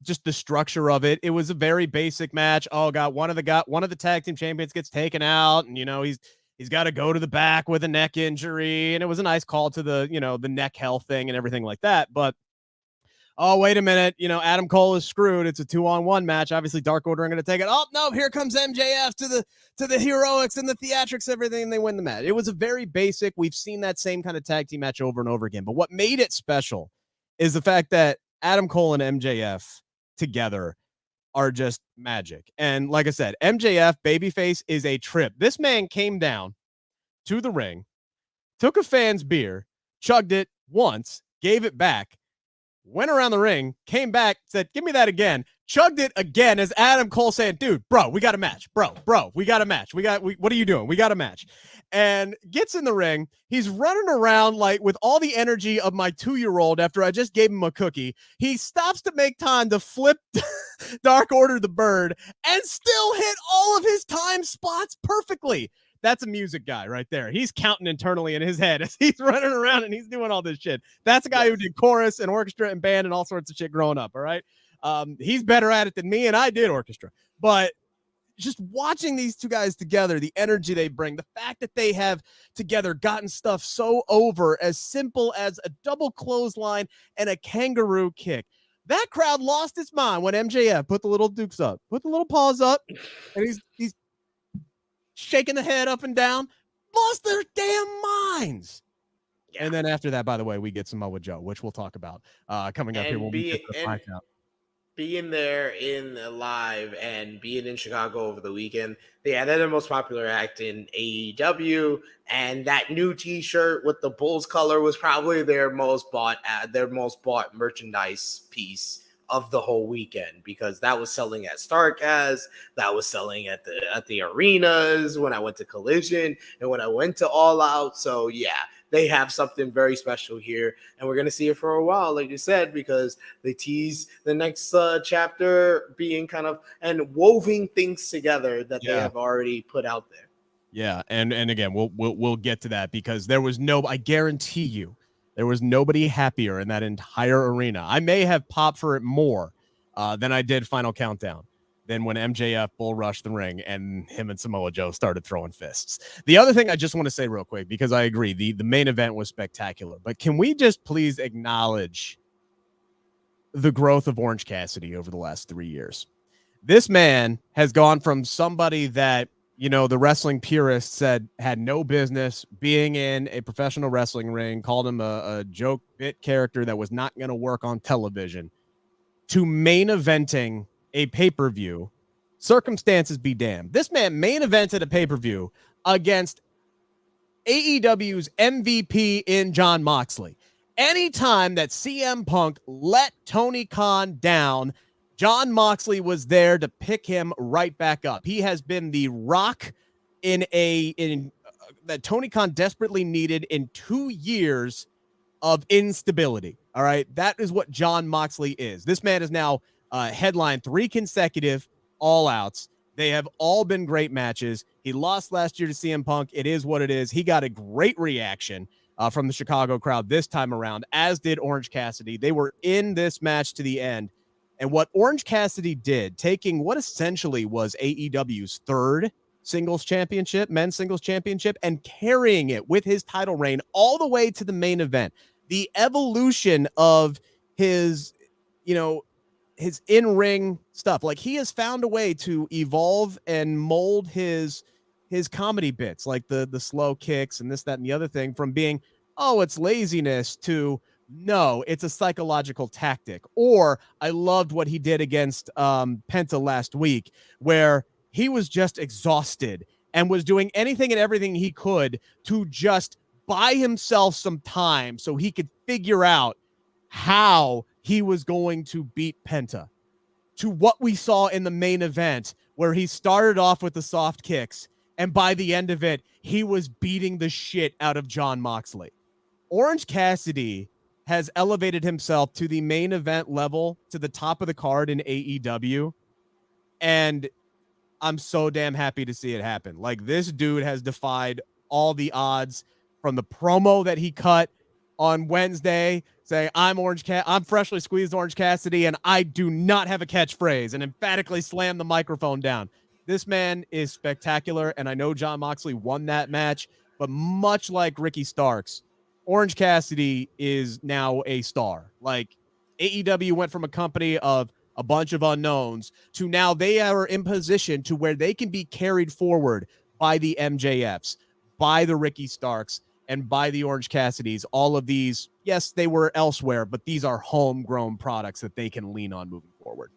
Just the structure of it. It was a very basic match. Oh God, one of the tag team champions gets taken out, and he's got to go to the back with a neck injury, and it was a nice call to the the neck health thing and everything like that. But oh, wait a minute, Adam Cole is screwed. It's a 2-on-1 match. Obviously, Dark Order are going to take it. Oh no, here comes MJF to the heroics and the theatrics, everything, and they win the match. It was a very basic. We've seen that same kind of tag team match over and over again. But what made it special is the fact that Adam Cole and MJF together are just magic. And like I said, MJF babyface is a trip. This man came down to the ring, took a fan's beer, chugged it once, gave it back, went around the ring, came back, said, give me that again, chugged it again as Adam Cole saying, dude, bro, we got a match. Bro, we got a match. What are you doing? We got a match. And gets in the ring. He's running around like with all the energy of my 2-year-old after I just gave him a cookie. He stops to make time to flip Dark Order the Bird and still hit all of his time spots perfectly. That's a music guy right there. He's counting internally in his head as he's running around and he's doing all this shit. That's a guy who did chorus and orchestra and band and all sorts of shit growing up, all right? He's better at it than me, and I did orchestra. But just watching these two guys together, the energy they bring, the fact that they have together gotten stuff so over as simple as a double clothesline and a kangaroo kick. That crowd lost its mind when MJF put the little dukes up, put the little paws up, and he's shaking the head up and down, lost their damn minds. Yeah. And then after that, by the way, we get Samoa Joe, which we'll talk about coming up here when we get to the fight out. Being there in live and being in Chicago over the weekend, they're the most popular act in AEW, and that new T-shirt with the Bulls color was probably their most bought merchandise piece of the whole weekend, because that was selling at Starcast, that was selling at the arenas when I went to Collision and when I went to All Out. So yeah, they have something very special here, and we're going to see it for a while, like you said, because they tease the next chapter being kind of and woven things together that they have already put out there. Yeah, and again, we'll get to that, because I guarantee you, there was nobody happier in that entire arena. I may have popped for it more than I did Final Countdown, than when MJF bull rushed the ring and him and Samoa Joe started throwing fists. The other thing I just want to say real quick, because I agree, the main event was spectacular, but can we just please acknowledge the growth of Orange Cassidy over the last 3 years? This man has gone from somebody that, the wrestling purists said had no business being in a professional wrestling ring, called him a joke bit character that was not going to work on television, to main eventing a pay-per-view, circumstances be damned. This man main evented a pay-per-view against AEW's MVP in Jon Moxley. Anytime that CM Punk let Tony Khan down, Jon Moxley was there to pick him right back up. He has been the rock that Tony Khan desperately needed in 2 years of instability. All right, that is what Jon Moxley is. This man is now headlined 3 consecutive All Outs. They have all been great matches. He lost last year to CM Punk. It is what it is. He got a great reaction from the Chicago crowd this time around, as did Orange Cassidy. They were in this match to the end. And what Orange Cassidy did, taking what essentially was AEW's third singles championship, men's singles championship, and carrying it with his title reign all the way to the main event. The evolution of his, his in-ring stuff. Like, he has found a way to evolve and mold his comedy bits, like the slow kicks and this, that, and the other thing, from being, oh, it's laziness, to no, it's a psychological tactic. Or I loved what he did against Penta last week, where he was just exhausted and was doing anything and everything he could to just buy himself some time so he could figure out how he was going to beat Penta, to what we saw in the main event, where he started off with the soft kicks, and by the end of it, he was beating the shit out of Jon Moxley. Orange Cassidy has elevated himself to the main event level, to the top of the card in AEW, and I'm so damn happy to see it happen. Like, this dude has defied all the odds, from the promo that he cut on Wednesday saying, I'm freshly squeezed Orange Cassidy, and I do not have a catchphrase, and emphatically slammed the microphone down. This man is spectacular, and I know Jon Moxley won that match, but much like Ricky Starks, Orange Cassidy is now a star. Like, AEW went from a company of a bunch of unknowns to now they are in position to where they can be carried forward by the MJFs, by the Ricky Starks, and by the Orange Cassidys. All of these, yes, they were elsewhere, but these are homegrown products that they can lean on moving forward.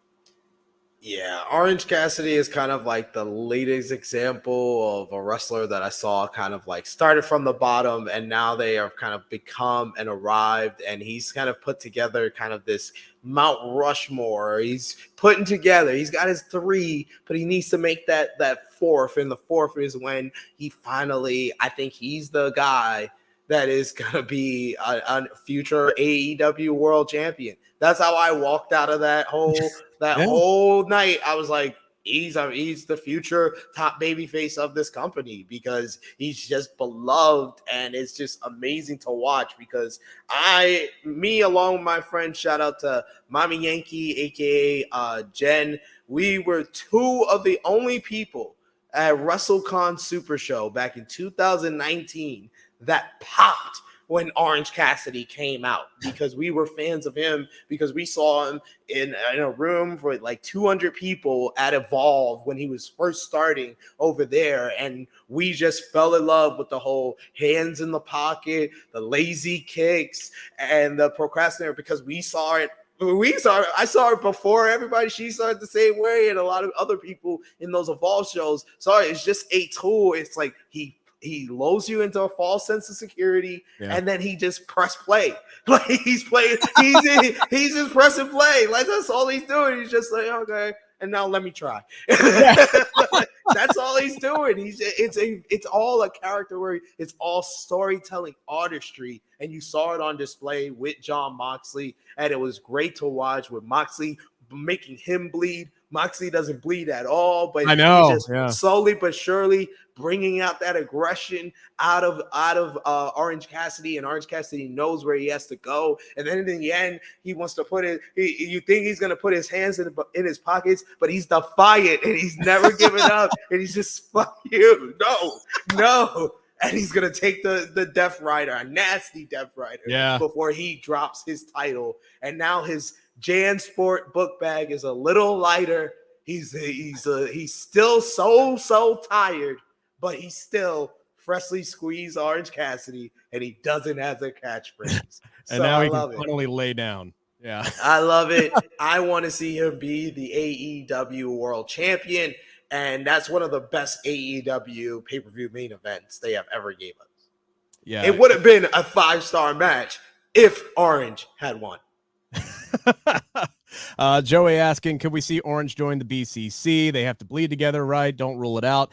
Yeah, Orange Cassidy is kind of like the latest example of a wrestler that I saw kind of like started from the bottom, and now they have kind of become and arrived, and he's kind of put together kind of this Mount Rushmore. He's putting together, he's got his 3, but he needs to make that 4th, and the 4th is when he finally, I think he's the guy that is going to be a future AEW world champion. That's how I walked out of that whole whole night. I was like, he's the future top babyface of this company, because he's just beloved, and it's just amazing to watch. Because me along with my friend, shout out to Mommy Yankee, aka Jen, we were 2 of the only people at WrestleCon Super Show back in 2019 that popped when Orange Cassidy came out, because we were fans of him, because we saw him in a room for like 200 people at Evolve when he was first starting over there. And we just fell in love with the whole hands in the pocket, the lazy kicks, and the procrastinator, because we saw it. I saw it before everybody. She saw it the same way, and a lot of other people in those Evolve shows saw it. It's just a tool. It's like he lulls you into a false sense of security, and then he just press play. Like, he's playing, he's just pressing play. Like, that's all he's doing. He's just like, okay, and now let me try. That's all he's doing. It's all a character where it's all storytelling artistry, and you saw it on display with Jon Moxley, and it was great to watch, with Moxley making him bleed. Moxley doesn't bleed at all, but I know, he's just slowly but surely bringing out that aggression out of Orange Cassidy, and Orange Cassidy knows where he has to go. And then in the end, he wants to put it. You think he's gonna put his hands in his pockets, but he's defiant, and he's never given up, and he's just, fuck you, no. And he's gonna take the Death Rider, a nasty Death Rider, before he drops his title. And now his Jan Sport book bag is a little lighter. He's still so tired, but he's still freshly squeezed Orange Cassidy, and he doesn't have the catchphrase. And now he can finally lay down. Yeah. I love it. I want to see him be the AEW World Champion, and that's one of the best AEW pay-per-view main events they have ever gave us. Yeah. It would have been a 5-star match if Orange had won. Joey asking, could we see Orange join the BCC? They have to bleed together, right? Don't rule it out.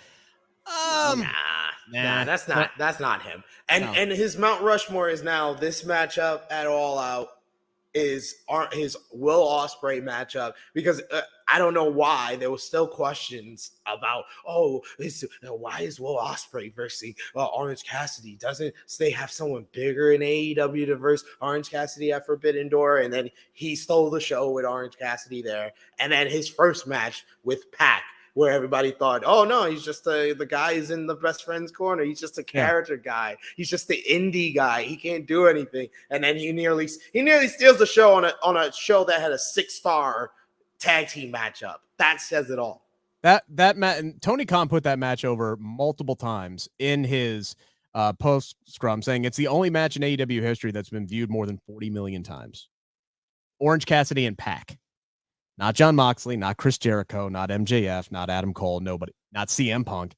Nah, that's not him. And his Mount Rushmore is now this matchup at All Out is his Will Ospreay matchup, because I don't know why there was still questions about why is Will Ospreay versus Orange Cassidy? Doesn't they have someone bigger in AEW to verse Orange Cassidy at Forbidden Door? And then he stole the show with Orange Cassidy there, and then his first match with Pac, where everybody thought, oh no, he's just the guy is in the best friend's corner. He's just a character guy. He's just the indie guy. He can't do anything. And then he nearly steals the show on a show that had a 6-star tag team matchup. That says it all. That and Tony Khan put that match over multiple times in his post scrum, saying it's the only match in AEW history that's been viewed more than 40 million times. Orange Cassidy and Pac. Not John Moxley, not Chris Jericho, not MJF, not Adam Cole, nobody, not CM Punk.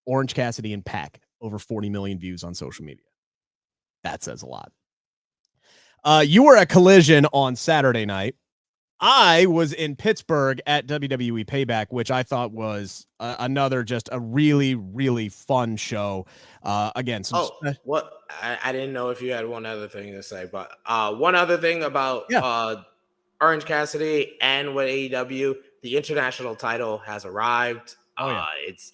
Orange Cassidy and Pac, over 40 million views on social media. That says a lot. You were at Collision on Saturday night. I was in Pittsburgh at WWE Payback, which I thought was another just a really, really fun show. Again, I didn't know if you had one other thing to say, but one other thing about Orange Cassidy and with AEW, the international title has arrived. It's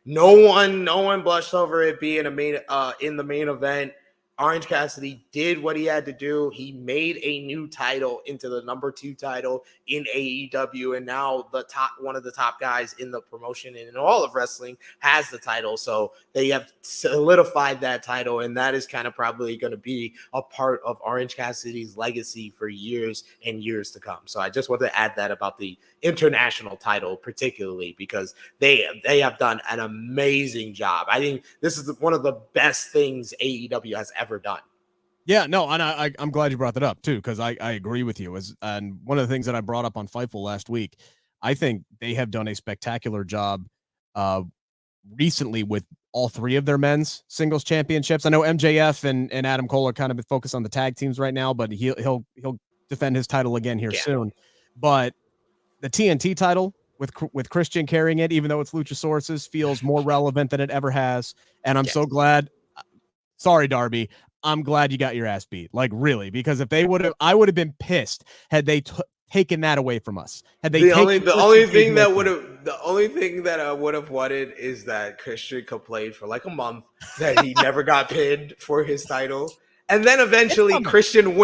no one blushed over it being in the main event. Orange Cassidy did what he had to do. He made a new title into the number 2 title in AEW, and now one of the top guys in the promotion and in all of wrestling has the title. So they have solidified that title, and that is kind of probably going to be a part of Orange Cassidy's legacy for years and years to come. So I just want to add that about the international title, particularly because they have done an amazing job. I think this is one of the best things AEW has ever done. Yeah, no, and I'm glad you brought that up too, because I agree with you. And one of the things that I brought up on Fightful last week, I think they have done a spectacular job recently with all 3 of their men's singles championships. I know MJF and Adam Cole are kind of focused on the tag teams right now, but he'll defend his title again here soon. But the TNT title with Christian carrying it, even though it's Luchasaurus's, feels more relevant than it ever has. And I'm so glad. Sorry, Darby. I'm glad you got your ass beat. Like, really, because if they would have, I would have been pissed had they taken that away from us. Had they the only thing that I would have wanted is that Christian complained for like a month that he never got pinned for his title, and then eventually Christian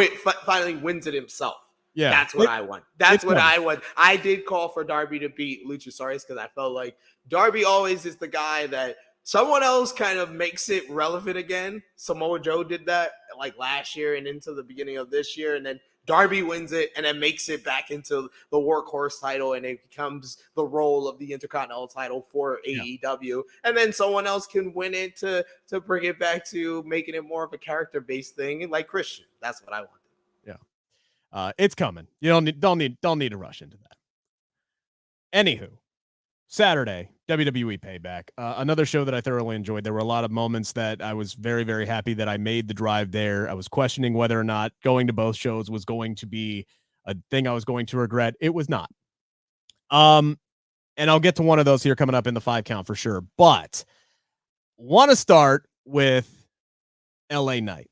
finally wins it himself. Yeah, that's what I want. I want. I did call for Darby to beat Luchasaurus because I felt like Darby always is the guy that someone else kind of makes it relevant again. Samoa Joe did that like last year and into the beginning of this year, and then Darby wins it and then makes it back into the workhorse title, and it becomes the role of the Intercontinental title for AEW. And then someone else can win it to bring it back to making it more of a character-based thing, like Christian. That's what I want. It's coming. You don't need to rush into that. Anywho, Saturday, WWE Payback, another show that I thoroughly enjoyed. There were a lot of moments that I was very, very happy that I made the drive there. I was questioning whether or not going to both shows was going to be a thing I was going to regret. It was not. And I'll get to one of those here coming up in the 5 count for sure. But want to start with LA Knight.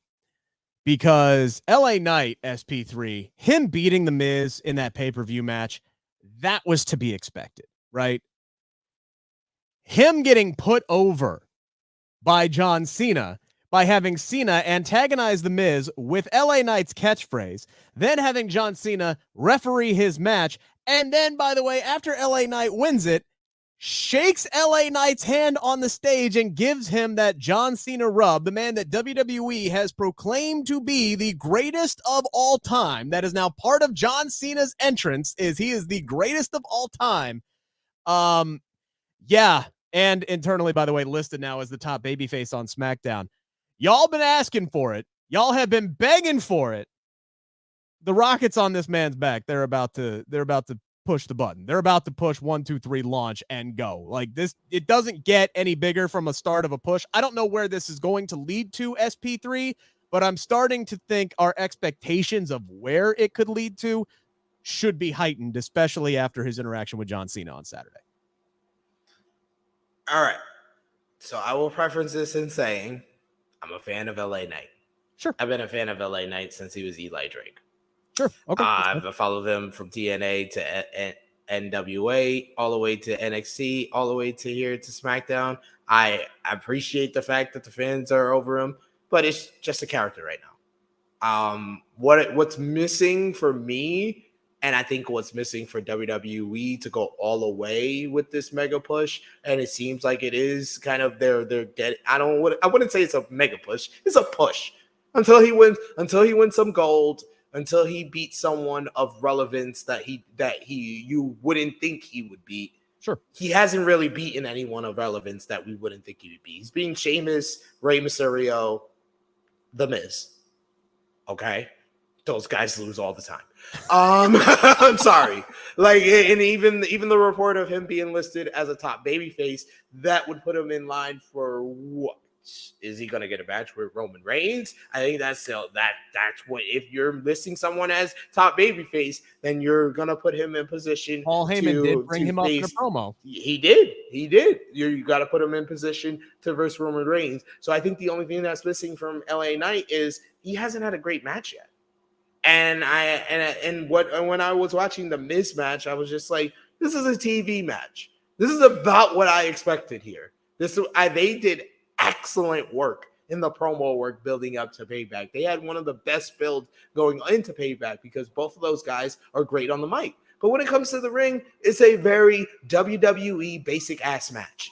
Because LA Knight, SP3, him beating The Miz in that pay-per-view match, that was to be expected, right? Him getting put over by John Cena by having Cena antagonize The Miz with LA Knight's catchphrase, then having John Cena referee his match, and then, by the way, after LA Knight wins it, shakes LA Knight's hand on the stage and gives him that John Cena rub, the man that WWE has proclaimed to be the greatest of all time. That is now part of John Cena's entrance, is he is the greatest of all time. Yeah, and internally, by the way, listed now as the top babyface on SmackDown. Y'all been asking for it. Y'all have been begging for it. the rocket's on this man's back. They're about to push the button. They're about to push 1, 2, 3, launch and go. Like this, it doesn't get any bigger from a start of a push. I don't know where this is going to lead to, SP3, but I'm starting to think our expectations of where it could lead to should be heightened, especially after his interaction with John Cena on Saturday. All right. So I will preference this in saying I'm a fan of LA Knight. Sure. I've been a fan of LA Knight since he was Eli Drake. Sure. Okay. I've followed him from TNA to NWA, all the way to NXT, all the way to here to SmackDown. I appreciate the fact that the fans are over him, but it's just a character right now. What's missing for me, and I think what's missing for WWE to go all the way with this mega push, and it seems like it is kind of they're dead. I wouldn't say it's a mega push. It's a push until he wins some gold, until he beats someone of relevance that you wouldn't think he would beat. Sure. He hasn't really beaten anyone of relevance that we wouldn't think he would beat. He's beating Sheamus, Rey Mysterio, The Miz. Okay? Those guys lose all the time. I'm sorry. Like, and even the report of him being listed as a top babyface, that would put him in line for what? Is he going to get a match with Roman Reigns? I think that's what, if you're listing someone as top babyface, then you're going to put him in position. Paul Heyman did bring him up in a promo. He did. You got to put him in position to verse Roman Reigns. So I think the only thing that's missing from LA Knight is he hasn't had a great match yet. And when I was watching the Miz match, I was just like, this is a TV match. This is about what I expected here. They did excellent work in the promo work building up to Payback. They had one of the best builds going into Payback because both of those guys are great on the mic. But when it comes to the ring, it's a very WWE basic ass match.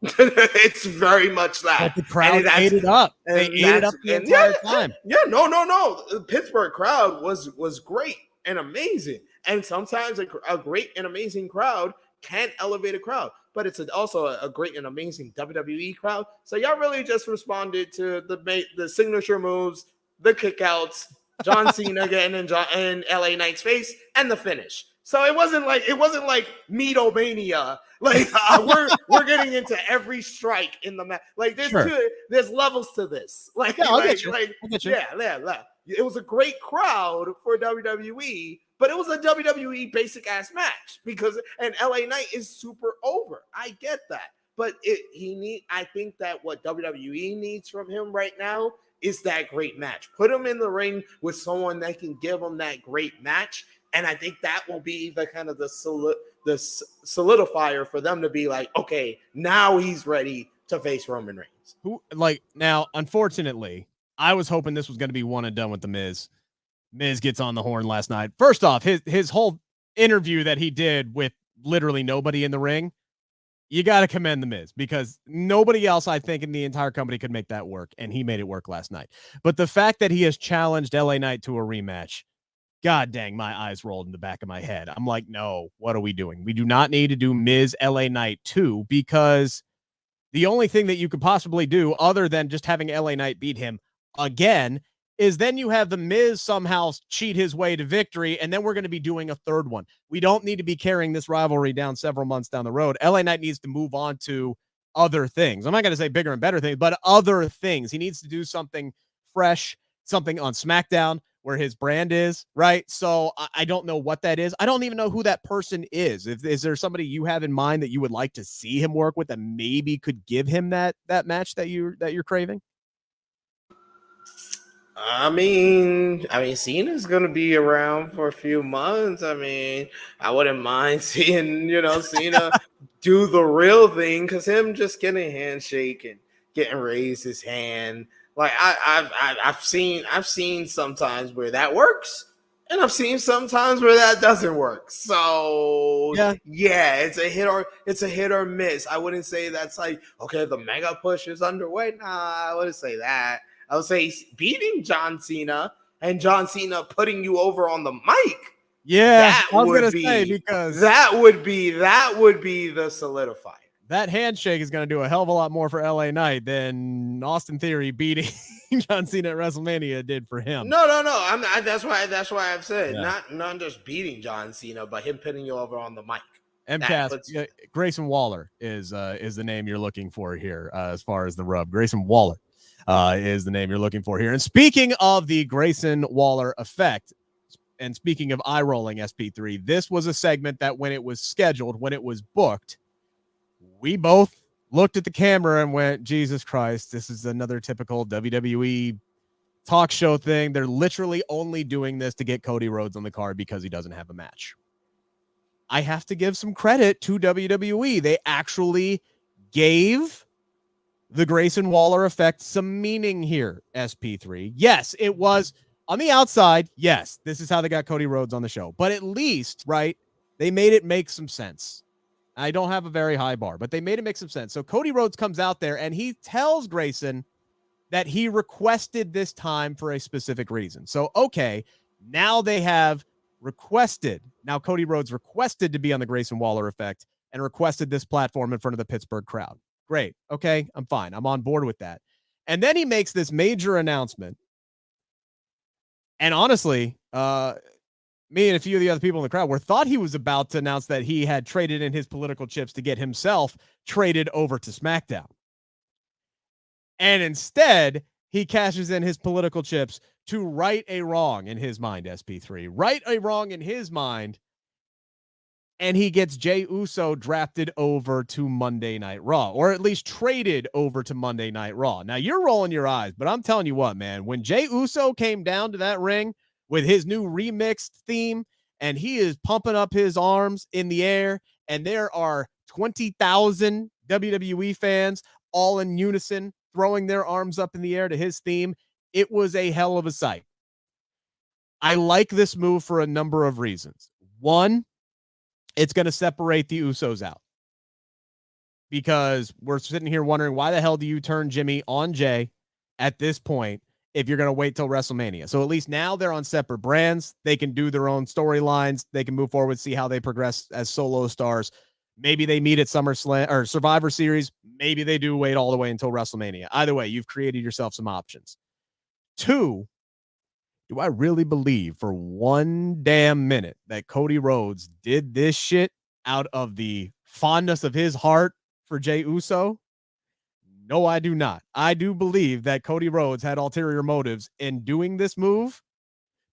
It's very much that. But the crowd ate it up. They ate it up the entire time. Yeah, no. The Pittsburgh crowd was great and amazing. And sometimes a great and amazing crowd can elevate a crowd. But it's also a great and amazing WWE crowd. So y'all really just responded to the signature moves, the kickouts, John Cena getting in LA Knight's face, and the finish. So it wasn't like Meatomania. Like we're getting into every strike in the match. Like there's levels to this. Like, yeah, I'll get you. Yeah. It was a great crowd for WWE. But it was a WWE basic ass match and LA Knight is super over. I get that. But I think that what WWE needs from him right now is that great match. Put him in the ring with someone that can give him that great match. And I think that will be the kind of the solidifier for them to be like, okay, now he's ready to face Roman Reigns. Now, unfortunately, I was hoping this was going to be one and done with the Miz. Miz gets on the horn last night. First off, his whole interview that he did with literally nobody in the ring, you got to commend the Miz because nobody else, I think, in the entire company could make that work, and he made it work last night. But the fact that he has challenged LA Knight to a rematch, god dang, my eyes rolled in the back of my head. I'm like, no, what are we doing? We do not need to do Miz LA Knight 2 because the only thing that you could possibly do other than just having LA Knight beat him again is then you have the Miz somehow cheat his way to victory, and then we're going to be doing a third one. We don't need to be carrying this rivalry down several months down the road. LA Knight needs to move on to other things. I'm not going to say bigger and better things, but other things. He needs to do something fresh, something on SmackDown where his brand is, right? So I don't know what that is. I don't even know who that person is. Is there somebody you have in mind that you would like to see him work with that maybe could give him that match that you're craving? I mean, Cena's gonna be around for a few months. I mean, I wouldn't mind seeing, Cena do the real thing because him just getting a handshake and getting raised his hand. Like I've seen sometimes where that works, and I've seen sometimes where that doesn't work. So yeah, it's a hit or miss. I wouldn't say that's like, okay, the mega push is underway. Nah, I wouldn't say that. I would say beating John Cena and John Cena putting you over on the mic. Yeah, I was gonna say because that would be the solidifier. That handshake is gonna do a hell of a lot more for LA Knight than Austin Theory beating John Cena at WrestleMania did for him. No. That's why I've said Yeah. not just beating John Cena, but him putting you over on the mic. MCAS, Grayson Waller is the name you're looking for here as far as the rub. Grayson Waller is the name you're looking for here. And speaking of the Grayson Waller effect, and speaking of eye rolling SP3, this was a segment that when it was scheduled, when it was booked, we both looked at the camera and went, Jesus Christ, this is another typical WWE talk show thing. They're literally only doing this to get Cody Rhodes on the card because he doesn't have a match. I have to give some credit to WWE. They actually gave the Grayson Waller effect some meaning here, SP3. Yes, it was on the outside. Yes, this is how they got Cody Rhodes on the show. But at least, right, they made it make some sense. I don't have a very high bar, but they made it make some sense. So Cody Rhodes comes out there and he tells Grayson that he requested this time for a specific reason. So, okay, now they have requested. Now Cody Rhodes requested to be on the Grayson Waller effect and requested this platform in front of the Pittsburgh crowd. Great. Okay, I'm fine. I'm on board with that. And then he makes this major announcement. And honestly, me and a few of the other people in the crowd thought he was about to announce that he had traded in his political chips to get himself traded over to SmackDown. And instead, he cashes in his political chips to right a wrong in his mind, SP3. Right a wrong in his mind. And he gets Jey Uso drafted over to Monday Night Raw, or at least traded over to Monday Night Raw. Now, you're rolling your eyes, but I'm telling you what, man, when Jey Uso came down to that ring with his new remixed theme, and he is pumping up his arms in the air, and there are 20,000 WWE fans all in unison throwing their arms up in the air to his theme, it was a hell of a sight. I like this move for a number of reasons. One, it's going to separate the Usos out because we're sitting here wondering why the hell do you turn Jimmy on Jay at this point if you're going to wait till WrestleMania? So at least now they're on separate brands. They can do their own storylines. They can move forward, see how they progress as solo stars. Maybe they meet at SummerSlam or Survivor Series. Maybe they do wait all the way until WrestleMania. Either way, you've created yourself some options. Two, do I really believe for one damn minute that Cody Rhodes did this shit out of the fondness of his heart for Jey Uso? No, I do not. I do believe that Cody Rhodes had ulterior motives in doing this move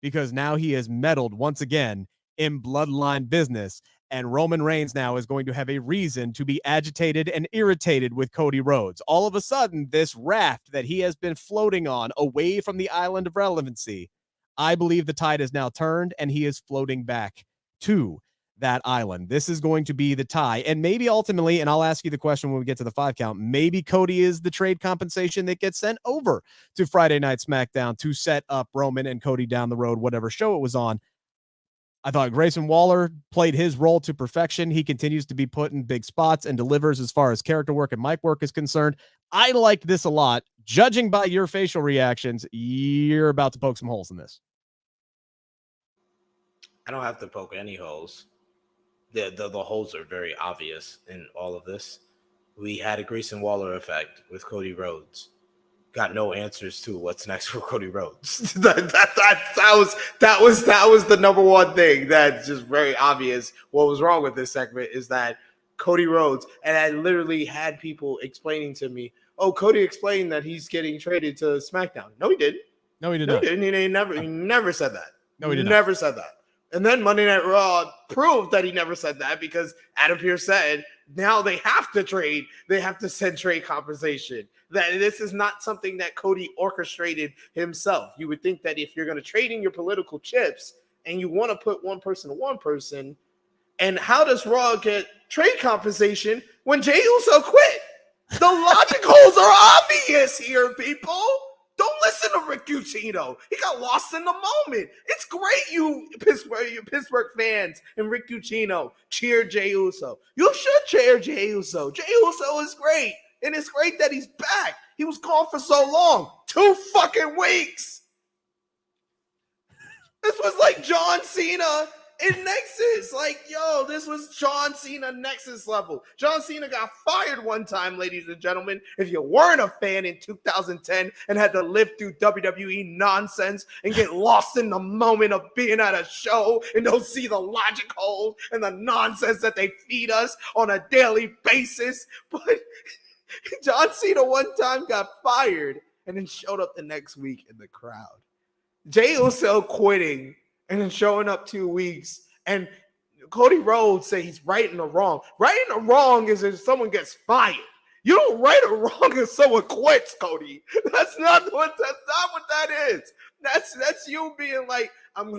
because now he has meddled once again in bloodline business. And Roman Reigns now is going to have a reason to be agitated and irritated with Cody Rhodes. All of a sudden, this raft that he has been floating on away from the island of relevancy, I believe the tide has now turned and he is floating back to that island. This is going to be the tie. And maybe ultimately, and I'll ask you the question when we get to the 5 count, maybe Cody is the trade compensation that gets sent over to Friday Night SmackDown to set up Roman and Cody down the road, whatever show it was on. I thought Grayson Waller played his role to perfection. He continues to be put in big spots and delivers as far as character work and mic work is concerned. I liked this a lot. Judging by your facial reactions, you're about to poke some holes in this. I don't have to poke any holes. The holes are very obvious in all of this. We had a Grayson Waller effect with Cody Rhodes. Got no answers to what's next for Cody Rhodes. that was the number one thing that's just very obvious. What was wrong with this segment is that Cody Rhodes, and I literally had people explaining to me, "Oh, Cody explained that he's getting traded to SmackDown." No, he didn't. No, he did not. He didn't. He never said that. No, he did never not. said that. And then Monday Night Raw proved that he never said that because Adam Pearce said now they have to trade. They have to send trade compensation. That this is not something that Cody orchestrated himself. You would think that if you're going to trade in your political chips and you want to put one person to one person, and how does Raw get trade compensation when Jey Uso quit? The logic holes are obvious here, people. Don't listen to Rick Ucchino. He got lost in the moment. It's great you Pittsburgh fans and Rick Ucchino cheer Jey Uso. You should cheer Jey Uso. Jey Uso is great. And it's great that he's back. He was gone for so long. 2 fucking weeks. This was like John Cena in Nexus. Like, yo, this was John Cena Nexus level. John Cena got fired one time, ladies and gentlemen. If you weren't a fan in 2010 and had to live through WWE nonsense and get lost in the moment of being at a show and don't see the logic holes and the nonsense that they feed us on a daily basis. But John Cena one time got fired and then showed up the next week in the crowd. Jey Uso quitting and then showing up 2 weeks, and Cody Rhodes say he's righting a wrong. Righting a wrong is if someone gets fired. You don't right a wrong if someone quits, Cody. That's not what that is. That's you being like, I'm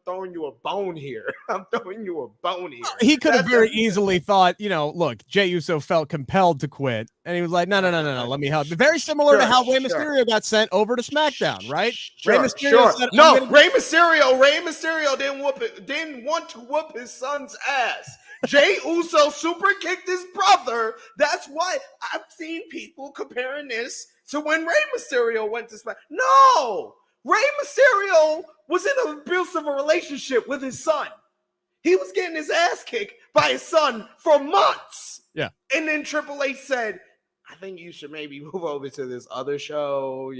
throwing you a bone here. I'm throwing you a bone here. He could have very easily thought, look, Jey Uso felt compelled to quit, and he was like, no, let me help. Very similar to how Rey Mysterio got sent over to SmackDown, right? Rey Mysterio said, Rey Mysterio didn't want to whoop his son's ass. Jey Uso super kicked his brother. That's why I've seen people comparing this to when Rey Mysterio went to SmackDown. No! Rey Mysterio was in an abusive relationship with his son. He was getting his ass kicked by his son for months. Yeah. And then Triple H said, I think you should maybe move over to this other show,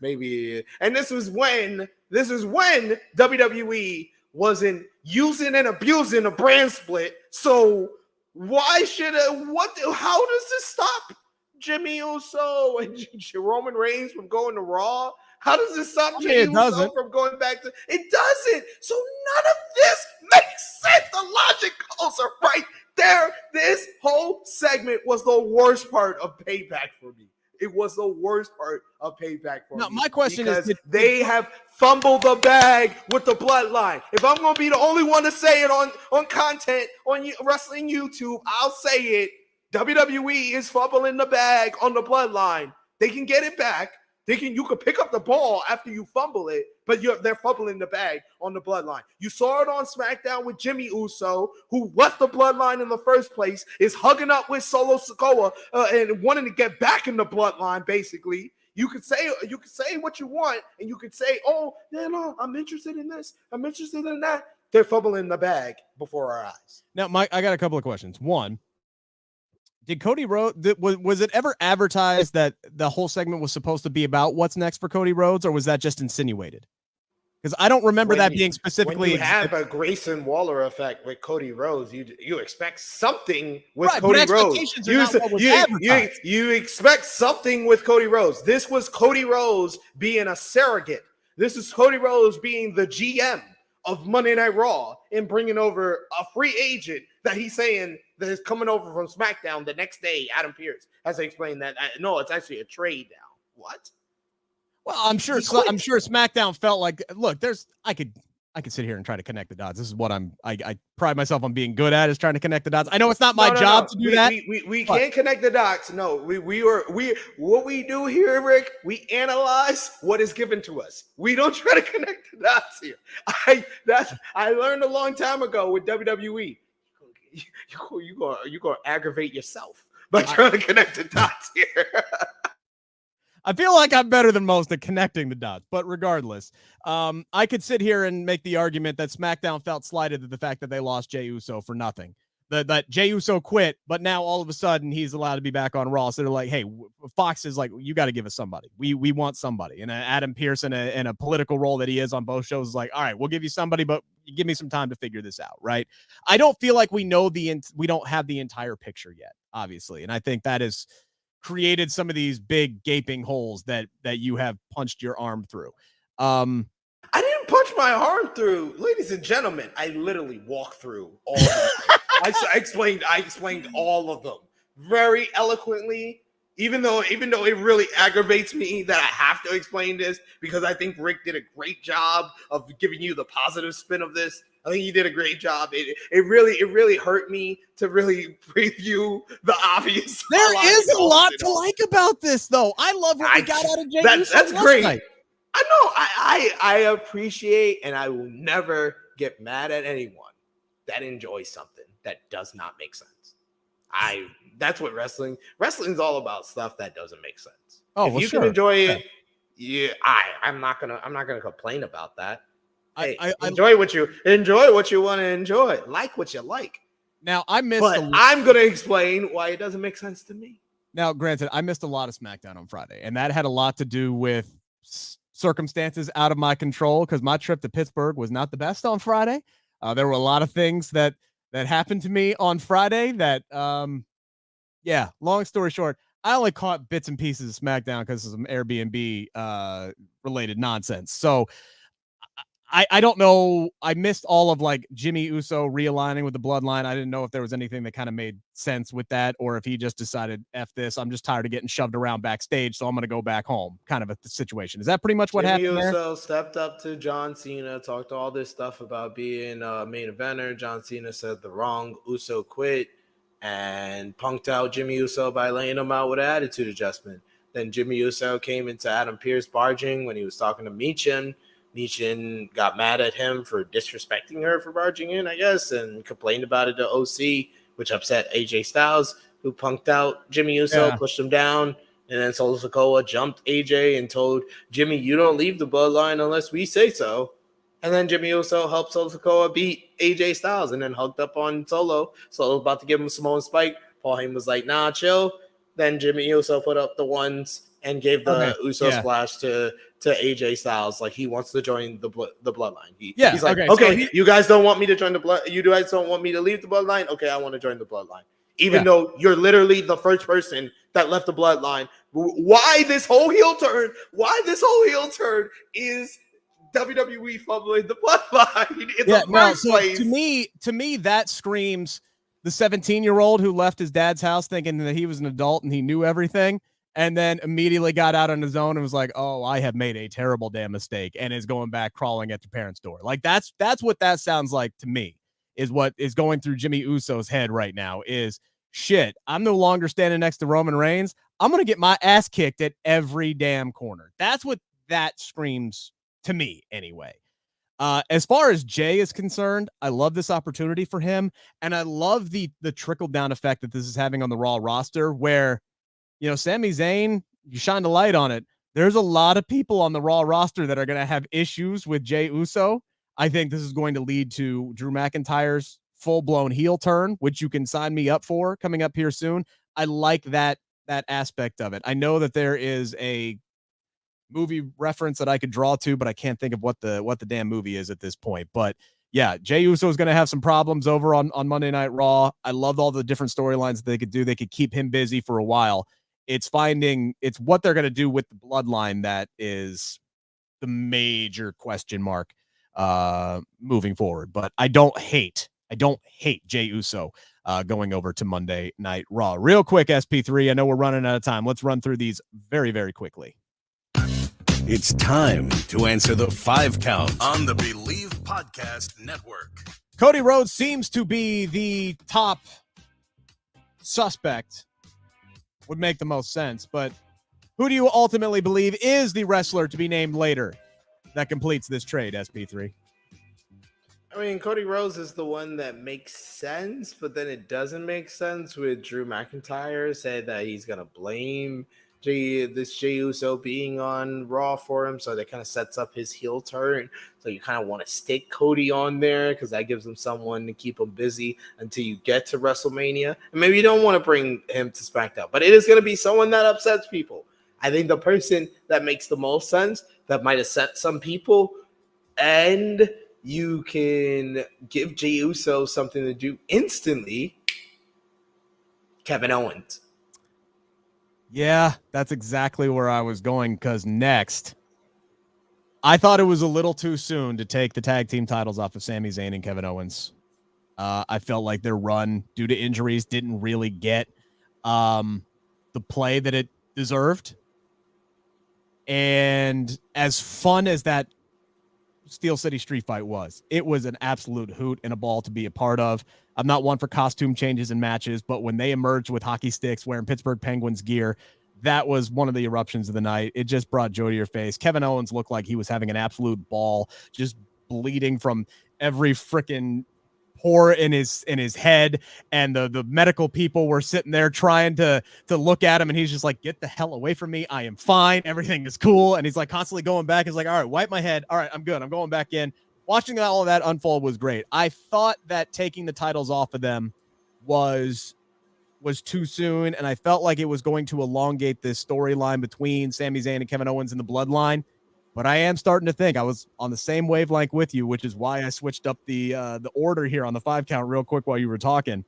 maybe. And this is when WWE wasn't using and abusing a brand split. So why should how does this stop Jimmy Uso and Roman Reigns from going to Raw? How does this stop Jimmy Uso from going back to? It doesn't. So none of this makes sense. The logic goes right there. This whole segment was the worst part of Payback for me. It was the worst part of Payback for me. My question is, they have fumbled the bag with the bloodline. If I'm going to be the only one to say it on content on wrestling YouTube, I'll say it. WWE is fumbling the bag on the bloodline. They can get it back. You could pick up the ball after you fumble it, but they're fumbling the bag on the bloodline. You saw it on SmackDown with Jimmy Uso, who left the bloodline in the first place, is hugging up with Solo Sikoa and wanting to get back in the bloodline. Basically, you could say what you want, and you could say, "Oh, no, I'm interested in this. I'm interested in that." They're fumbling the bag before our eyes. Now, Mike, I got a couple of questions. One. Did Cody Rhodes, was it ever advertised that the whole segment was supposed to be about what's next for Cody Rhodes, or was that just insinuated? Because I don't remember that being specifically. When you have a Grayson Waller effect with Cody Rhodes, you expect something with Cody Rhodes. You expect something with Cody Rhodes. This was Cody Rhodes being a surrogate. This is Cody Rhodes being the GM of Monday Night Raw and bringing over a free agent that he's saying that is coming over from SmackDown the next day. Adam Pearce has explained that. No, it's actually a trade now. What? Well, I'm sure SmackDown felt like, look, I could sit here and try to connect the dots. This is what I pride myself on being good at, is trying to connect the dots. I know it's not my job to do that. We can't connect the dots. No, what we do here, Rick, we analyze what is given to us. We don't try to connect the dots here. I learned a long time ago with WWE. You gonna aggravate yourself by trying to connect the dots here. I feel like I'm better than most at connecting the dots, but regardless, I could sit here and make the argument that SmackDown felt slighted at the fact that they lost Jey Uso for nothing. That Jey Uso quit, but now all of a sudden he's allowed to be back on Raw. So they're like, hey, Fox is like, you got to give us somebody. We want somebody. And Adam Pearce in a political role that he is on both shows is like, all right, we'll give you somebody, but give me some time to figure this out, right? I don't feel like we don't have the entire picture yet, obviously. And I think that has created some of these big gaping holes that you have punched your arm through. I didn't punch my arm through, ladies and gentlemen. I literally walked through all of them. I explained all of them very eloquently, even though it really aggravates me that I have to explain this, because I think Rick did a great job of giving you the positive spin of this. I think he did a great job. It really hurt me to really preview the obvious. There is a lot to like about this, though. I love what we got out of Jey Uso. That's great. Night. I know. I appreciate, and I will never get mad at anyone that enjoys something that does not make sense. That's what wrestling's all about, stuff that doesn't make sense. Oh, if you can enjoy it, I'm not gonna complain about that. enjoy what you want to enjoy, like what you like. Now I missed. But I'm gonna explain why it doesn't make sense to me. Now, granted, I missed a lot of SmackDown on Friday, and that had a lot to do with circumstances out of my control because my trip to Pittsburgh was not the best on Friday. There were a lot of things that happened to me on Friday that, long story short, I only caught bits and pieces of SmackDown because of some Airbnb related nonsense. So I don't know. I missed all of like Jimmy Uso realigning with the bloodline. I didn't know if there was anything that kind of made sense with that or if he just decided, F this, I'm just tired of getting shoved around backstage, so I'm going to go back home kind of a situation. Is that pretty much what happened there? Jimmy Uso stepped up to John Cena, talked all this stuff about being a main eventer. John Cena said the wrong Uso quit and punked out Jimmy Uso by laying him out with an attitude adjustment. Then Jimmy Uso came into Adam Pearce barging when he was talking to Michin. Michin got mad at him for disrespecting her for barging in, I guess, and complained about it to OC, which upset AJ Styles, who punked out Jimmy Uso, pushed him down, and then Solo Sikoa jumped AJ and told Jimmy, you don't leave the bloodline unless we say so. And then Jimmy Uso helped Solo Sikoa beat AJ Styles and then hugged up on Solo. Solo was about to give him Samoan Spike. Paul Heyman was like, nah, chill. Then Jimmy Uso put up the ones and gave the Uso splash to AJ Styles, like he wants to join the bloodline. He's like, okay, so you guys don't want me to join the blood. You guys don't want me to leave the bloodline. Okay, I want to join the bloodline, even though you're literally the first person that left the bloodline. Why this whole heel turn? Why this whole heel turn is WWE fumbling the bloodline in the first place? To me, that screams the 17-year-old who left his dad's house thinking that he was an adult and he knew everything. And then immediately got out on his own and was like, oh, I have made a terrible damn mistake, and is going back crawling at your parents' door. Like that's what that sounds like to me, is what is going through Jimmy Uso's head right now is, shit, I'm no longer standing next to Roman Reigns. I'm going to get my ass kicked at every damn corner. That's what that screams to me anyway. As far as Jay is concerned, I love this opportunity for him, and I love the trickle-down effect that this is having on the Raw roster where, you know, Sami Zayn, you shine the light on it. There's a lot of people on the Raw roster that are going to have issues with Jey Uso. I think this is going to lead to Drew McIntyre's full-blown heel turn, which you can sign me up for coming up here soon. I like that aspect of it. I know that there is a movie reference that I could draw to, but I can't think of what the damn movie is at this point. But yeah, Jey Uso is going to have some problems over on Monday Night Raw. I loved all the different storylines that they could do. They could keep him busy for a while. It's what they're going to do with the bloodline that is the major question mark moving forward. But I don't hate Jey Uso going over to Monday Night Raw. Real quick, SP3, I know we're running out of time. Let's run through these very, very quickly. It's time to answer the 5 count on the Believe Podcast Network. Cody Rhodes seems to be the top suspect. Would make the most sense, but who do you ultimately believe is the wrestler to be named later that completes this trade, SP3? I mean, Cody Rhodes is the one that makes sense, but then it doesn't make sense with Drew McIntyre said that he's going to blame Jey Uso being on Raw for him, so that kind of sets up his heel turn. So you kind of want to stick Cody on there because that gives him someone to keep him busy until you get to WrestleMania. And maybe you don't want to bring him to SmackDown, but it is going to be someone that upsets people. I think the person that makes the most sense, that might upset some people, and you can give Jey Uso something to do instantly, Kevin Owens. Yeah, that's exactly where I was going, because next, I thought it was a little too soon to take the tag team titles off of Sami Zayn and Kevin Owens. I felt like their run, due to injuries, didn't really get the play that it deserved. And as fun as that Steel City Street Fight was, it was an absolute hoot and a ball to be a part of. I'm not one for costume changes in matches, but when they emerged with hockey sticks wearing Pittsburgh Penguins gear, that was one of the eruptions of the night. It just brought joy to your face. Kevin Owens looked like he was having an absolute ball, just bleeding from every freaking pore in his head, and the medical people were sitting there trying to look at him, and he's just like, get the hell away from me, I am fine, everything is cool. And he's like constantly going back. He's like, all right, wipe my head, all right, I'm good, I'm going back in. watching all of that unfold was great. I thought that taking the titles off of them was too soon, and I felt like it was going to elongate this storyline between Sami Zayn and Kevin Owens in the bloodline. But I am starting to think I was on the same wavelength with you, which is why I switched up the order here on the 5 count real quick while you were talking.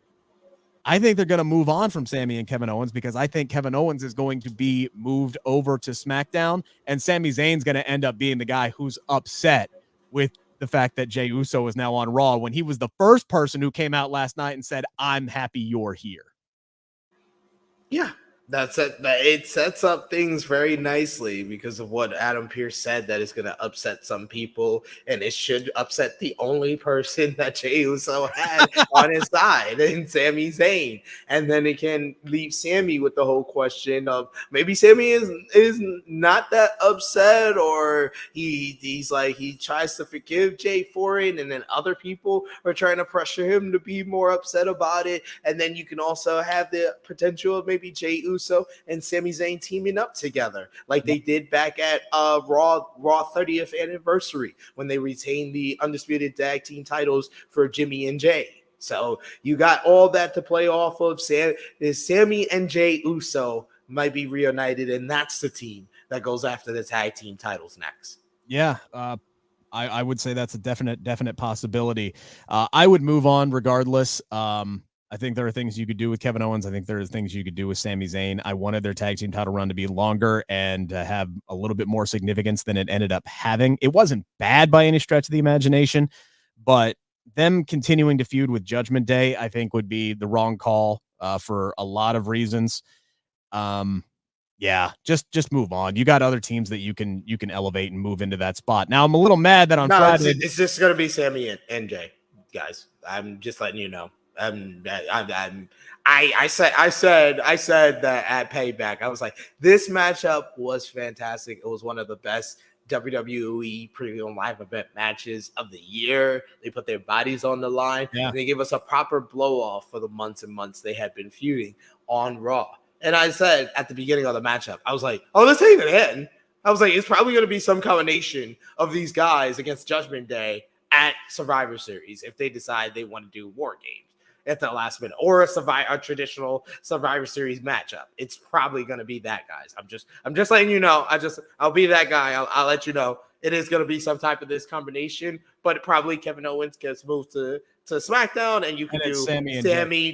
I think they're going to move on from Sami and Kevin Owens because I think Kevin Owens is going to be moved over to SmackDown, and Sami Zayn's going to end up being the guy who's upset with the fact that Jey Uso is now on Raw when he was the first person who came out last night and said, "I'm happy you're here." Yeah, that's it. It sets up things very nicely because of what Adam Pearce said, that it's going to upset some people, and it should upset the only person that Jey Uso had on his side, and Sami Zayn. And then it can leave Sami with the whole question of maybe Sami is not that upset, or he's like he tries to forgive Jey for it, and then other people are trying to pressure him to be more upset about it. And then you can also have the potential of maybe Jey Uso and Sami Zayn teaming up together like they did back at Raw 30th anniversary when they retained the undisputed tag team titles for Jimmy and Jay. So you got all that to play off of. Sami and Jey Uso might be reunited, and that's the team that goes after the tag team titles next. Yeah, I would say that's a definite possibility. I would move on regardless. I think there are things you could do with Kevin Owens. I think there are things you could do with Sami Zayn. I wanted their tag team title run to be longer and have a little bit more significance than it ended up having. It wasn't bad by any stretch of the imagination, but them continuing to feud with Judgment Day, I think, would be the wrong call for a lot of reasons. Yeah, just move on. You got other teams that you can elevate and move into that spot. Now, I'm a little mad that on Friday it's just going to be Sami and Jay, guys. I'm just letting you know. I said that at Payback. I was like, this matchup was fantastic. It was one of the best WWE premium live event matches of the year. They put their bodies on the line. Yeah. And they gave us a proper blow off for the months and months they had been feuding on Raw. And I said at the beginning of the matchup, I was like, oh, this ain't gonna end. I was like, it's probably gonna be some combination of these guys against Judgment Day at Survivor Series if they decide they want to do War Games at the last minute, or a traditional Survivor Series matchup. It's probably going to be that, guys. I'm just letting you know. I'll be that guy. I'll let you know. It is going to be some type of this combination, but probably Kevin Owens gets moved to SmackDown, and you can do Sami,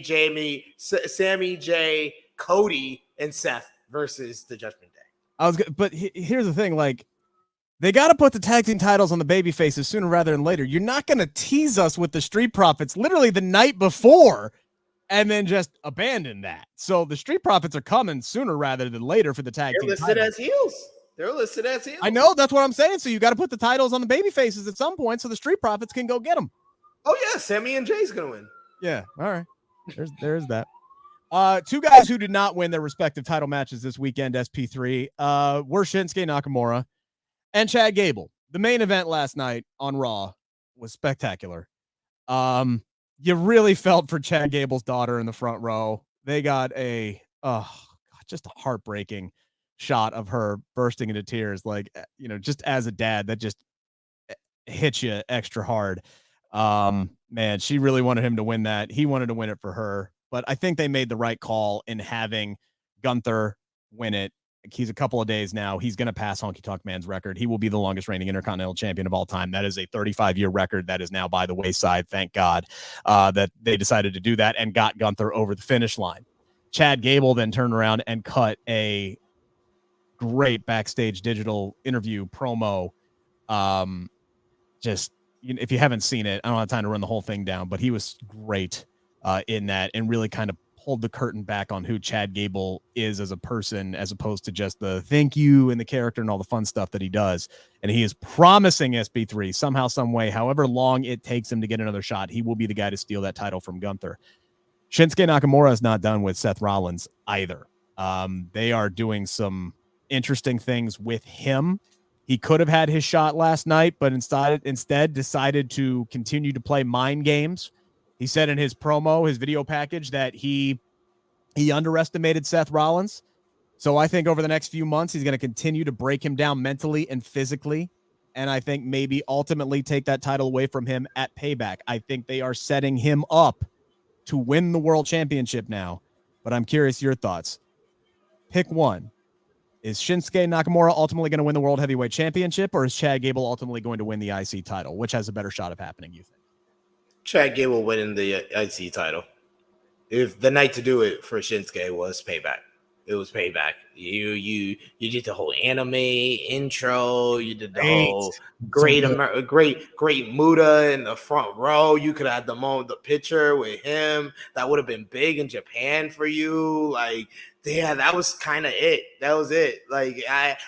Jay, Cody, and Seth versus the Judgment Day. But here's the thing, like, they got to put the tag team titles on the baby faces sooner rather than later. You're not going to tease us with the Street Profits literally the night before and then just abandon that. So the Street Profits are coming sooner rather than later for the tag team titles. They're listed as heels. I know, that's what I'm saying. So you got to put the titles on the baby faces at some point so the Street Profits can go get them. Oh yeah, Sami and Jay's going to win. Yeah, all right. There's that. Two guys who did not win their respective title matches this weekend, SP3, were Shinsuke Nakamura and Chad Gable. The main event last night on Raw was spectacular. You really felt for Chad Gable's daughter in the front row. They got just a heartbreaking shot of her bursting into tears. Like, just as a dad, that just hits you extra hard. Man, she really wanted him to win that. He wanted to win it for her, but I think they made the right call in having Gunther win it. He's a couple of days now. He's going to pass Honky Tonk Man's record. He will be the longest reigning Intercontinental Champion of all time. That is a 35-year record that is now by the wayside. Thank God that they decided to do that and got Gunther over the finish line. Chad Gable then turned around and cut a great backstage digital interview promo. If you haven't seen it, I don't have time to run the whole thing down, but he was great in that and really kind of pulled the curtain back on who Chad Gable is as a person, as opposed to just the thank you and the character and all the fun stuff that he does. And he is promising SP3 somehow, some way, however long it takes him to get another shot, he will be the guy to steal that title from Gunther. Shinsuke Nakamura is not done with Seth Rollins either. They are doing some interesting things with him. He could have had his shot last night, but instead decided to continue to play mind games. He said in his promo, his video package, that he underestimated Seth Rollins. So I think over the next few months, he's going to continue to break him down mentally and physically and I think maybe ultimately take that title away from him at Payback. I think they are setting him up to win the world championship now, but I'm curious your thoughts. Pick one. Is Shinsuke Nakamura ultimately going to win the World Heavyweight Championship, or is Chad Gable ultimately going to win the IC title? Which has a better shot of happening, you think? Chad Gable winning the IC title. If the night to do it for Shinsuke was Payback. It was Payback. You did the whole anime intro. You did the whole great Muda in the front row. You could have the picture with him. That would have been big in Japan for you. Like, yeah, that was kind of it. That was it. Like,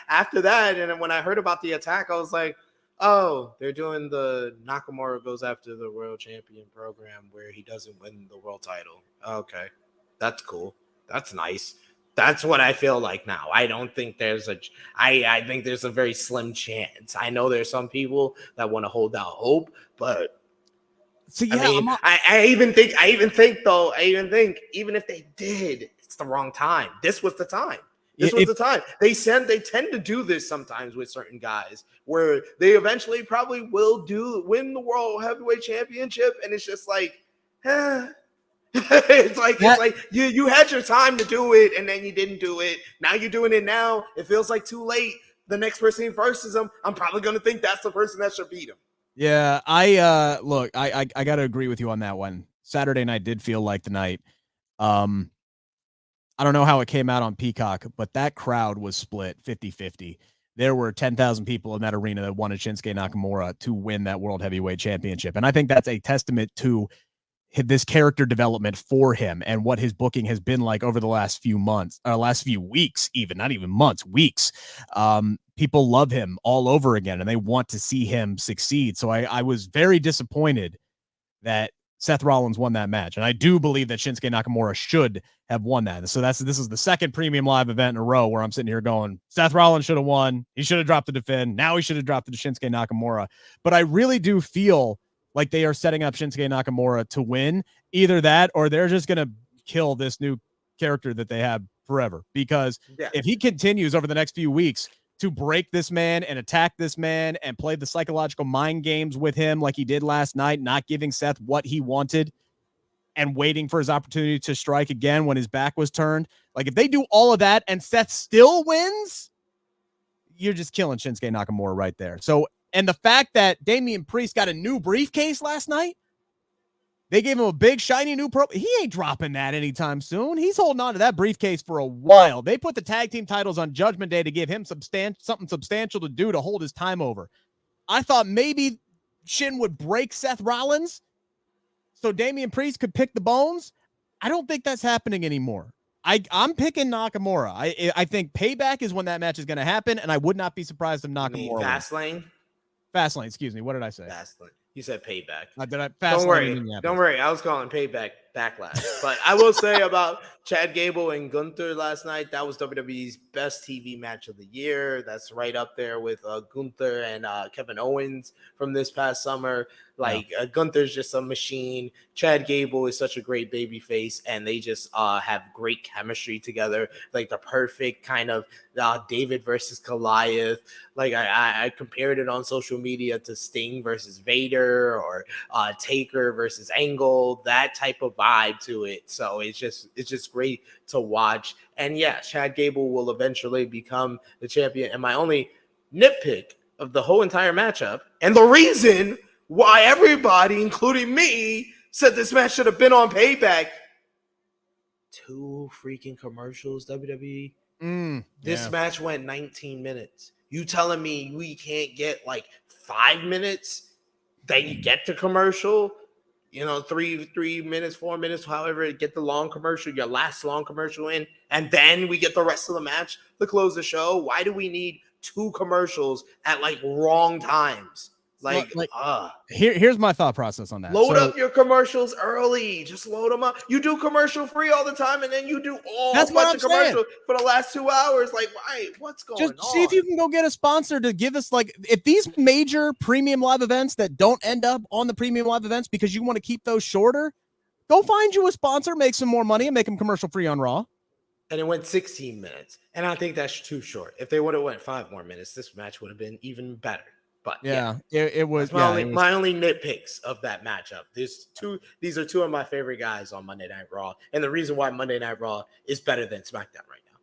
after that, and when I heard about the attack, I was like, oh, they're doing the Nakamura goes after the world champion program where he doesn't win the world title. Okay, that's cool. That's nice. That's what I feel like now. I don't think I think there's a very slim chance. I know there's some people that want to hold out hope, but so yeah, I even think even if they did, it's the wrong time. This was the time. This was the time. They tend to do this sometimes with certain guys where they eventually probably will win the World Heavyweight Championship, and it's just like, it's like you had your time to do it and then you didn't do it. Now you're doing it now. It feels like too late. The next person he versus him, I'm probably gonna think that's the person that should beat him. Yeah, I gotta agree with you on that one. Saturday night did feel like the night. I don't know how it came out on Peacock, but that crowd was split 50-50. There were 10,000 people in that arena that wanted Shinsuke Nakamura to win that World Heavyweight Championship. And I think that's a testament to this character development for him and what his booking has been like over the last few weeks, even not even months, weeks. People love him all over again and they want to see him succeed. So I was very disappointed that Seth Rollins won that match. And I do believe that Shinsuke Nakamura should have won that. So this is the second premium live event in a row where I'm sitting here going, Seth Rollins should have won. He should have dropped the defend. Now he should have dropped the Shinsuke Nakamura. But I really do feel like they are setting up Shinsuke Nakamura to win. Either that or they're just going to kill this new character that they have forever. Because if he continues over the next few weeks to break this man and attack this man and play the psychological mind games with him like he did last night, not giving Seth what he wanted and waiting for his opportunity to strike again when his back was turned. Like, if they do all of that and Seth still wins, you're just killing Shinsuke Nakamura right there. So, and the fact that Damian Priest got a new briefcase last night, they gave him a big, shiny new he ain't dropping that anytime soon. He's holding on to that briefcase for a while. They put the tag team titles on Judgment Day to give him something substantial to do to hold his time over. I thought maybe Shin would break Seth Rollins so Damian Priest could pick the bones. I don't think that's happening anymore. I'm picking Nakamura. I think Payback is when that match is going to happen, and I would not be surprised if Nakamura Fastlane? Fastlane, excuse me. What did I say? Fastlane. You said Payback. Don't worry. I was calling Payback Backlash. But I will say about Chad Gable and Gunther last night, that was WWE's best TV match of the year. That's right up there with Gunther and Kevin Owens from this past summer. Gunther's just a machine. Chad Gable is such a great baby face, and they just have great chemistry together. Like the perfect kind of David versus Goliath. Like I compared it on social media to Sting versus Vader or Taker versus Angle, that type of vibe to it. So it's just great to watch. And yeah, Chad Gable will eventually become the champion. And my only nitpick of the whole entire matchup, and the reason why everybody, including me, said this match should have been on Payback, 2 freaking commercials, WWE. This match went 19 minutes. You telling me we can't get like 5 minutes that you get the commercial? 3 minutes, 4 minutes, however, get the long commercial, your last long commercial in, and then we get the rest of the match to close the show. Why do we need 2 commercials at like wrong times? Here's my thought process on that. Load up your commercials early. Just load them up. You do commercial free all the time, and then you do a bunch of commercials for the last 2 hours. Like, why? What's going on? Just see if you can go get a sponsor to give us, like, if these major premium live events that don't end up on the premium live events because you want to keep those shorter, go find you a sponsor, make some more money, and make them commercial free on Raw. And it went 16 minutes, and I think that's too short. If they would have went 5 more minutes, this match would have been even better. But it was my only nitpicks of that matchup. These are two of my favorite guys on Monday Night Raw, and the reason why Monday Night Raw is better than SmackDown right now.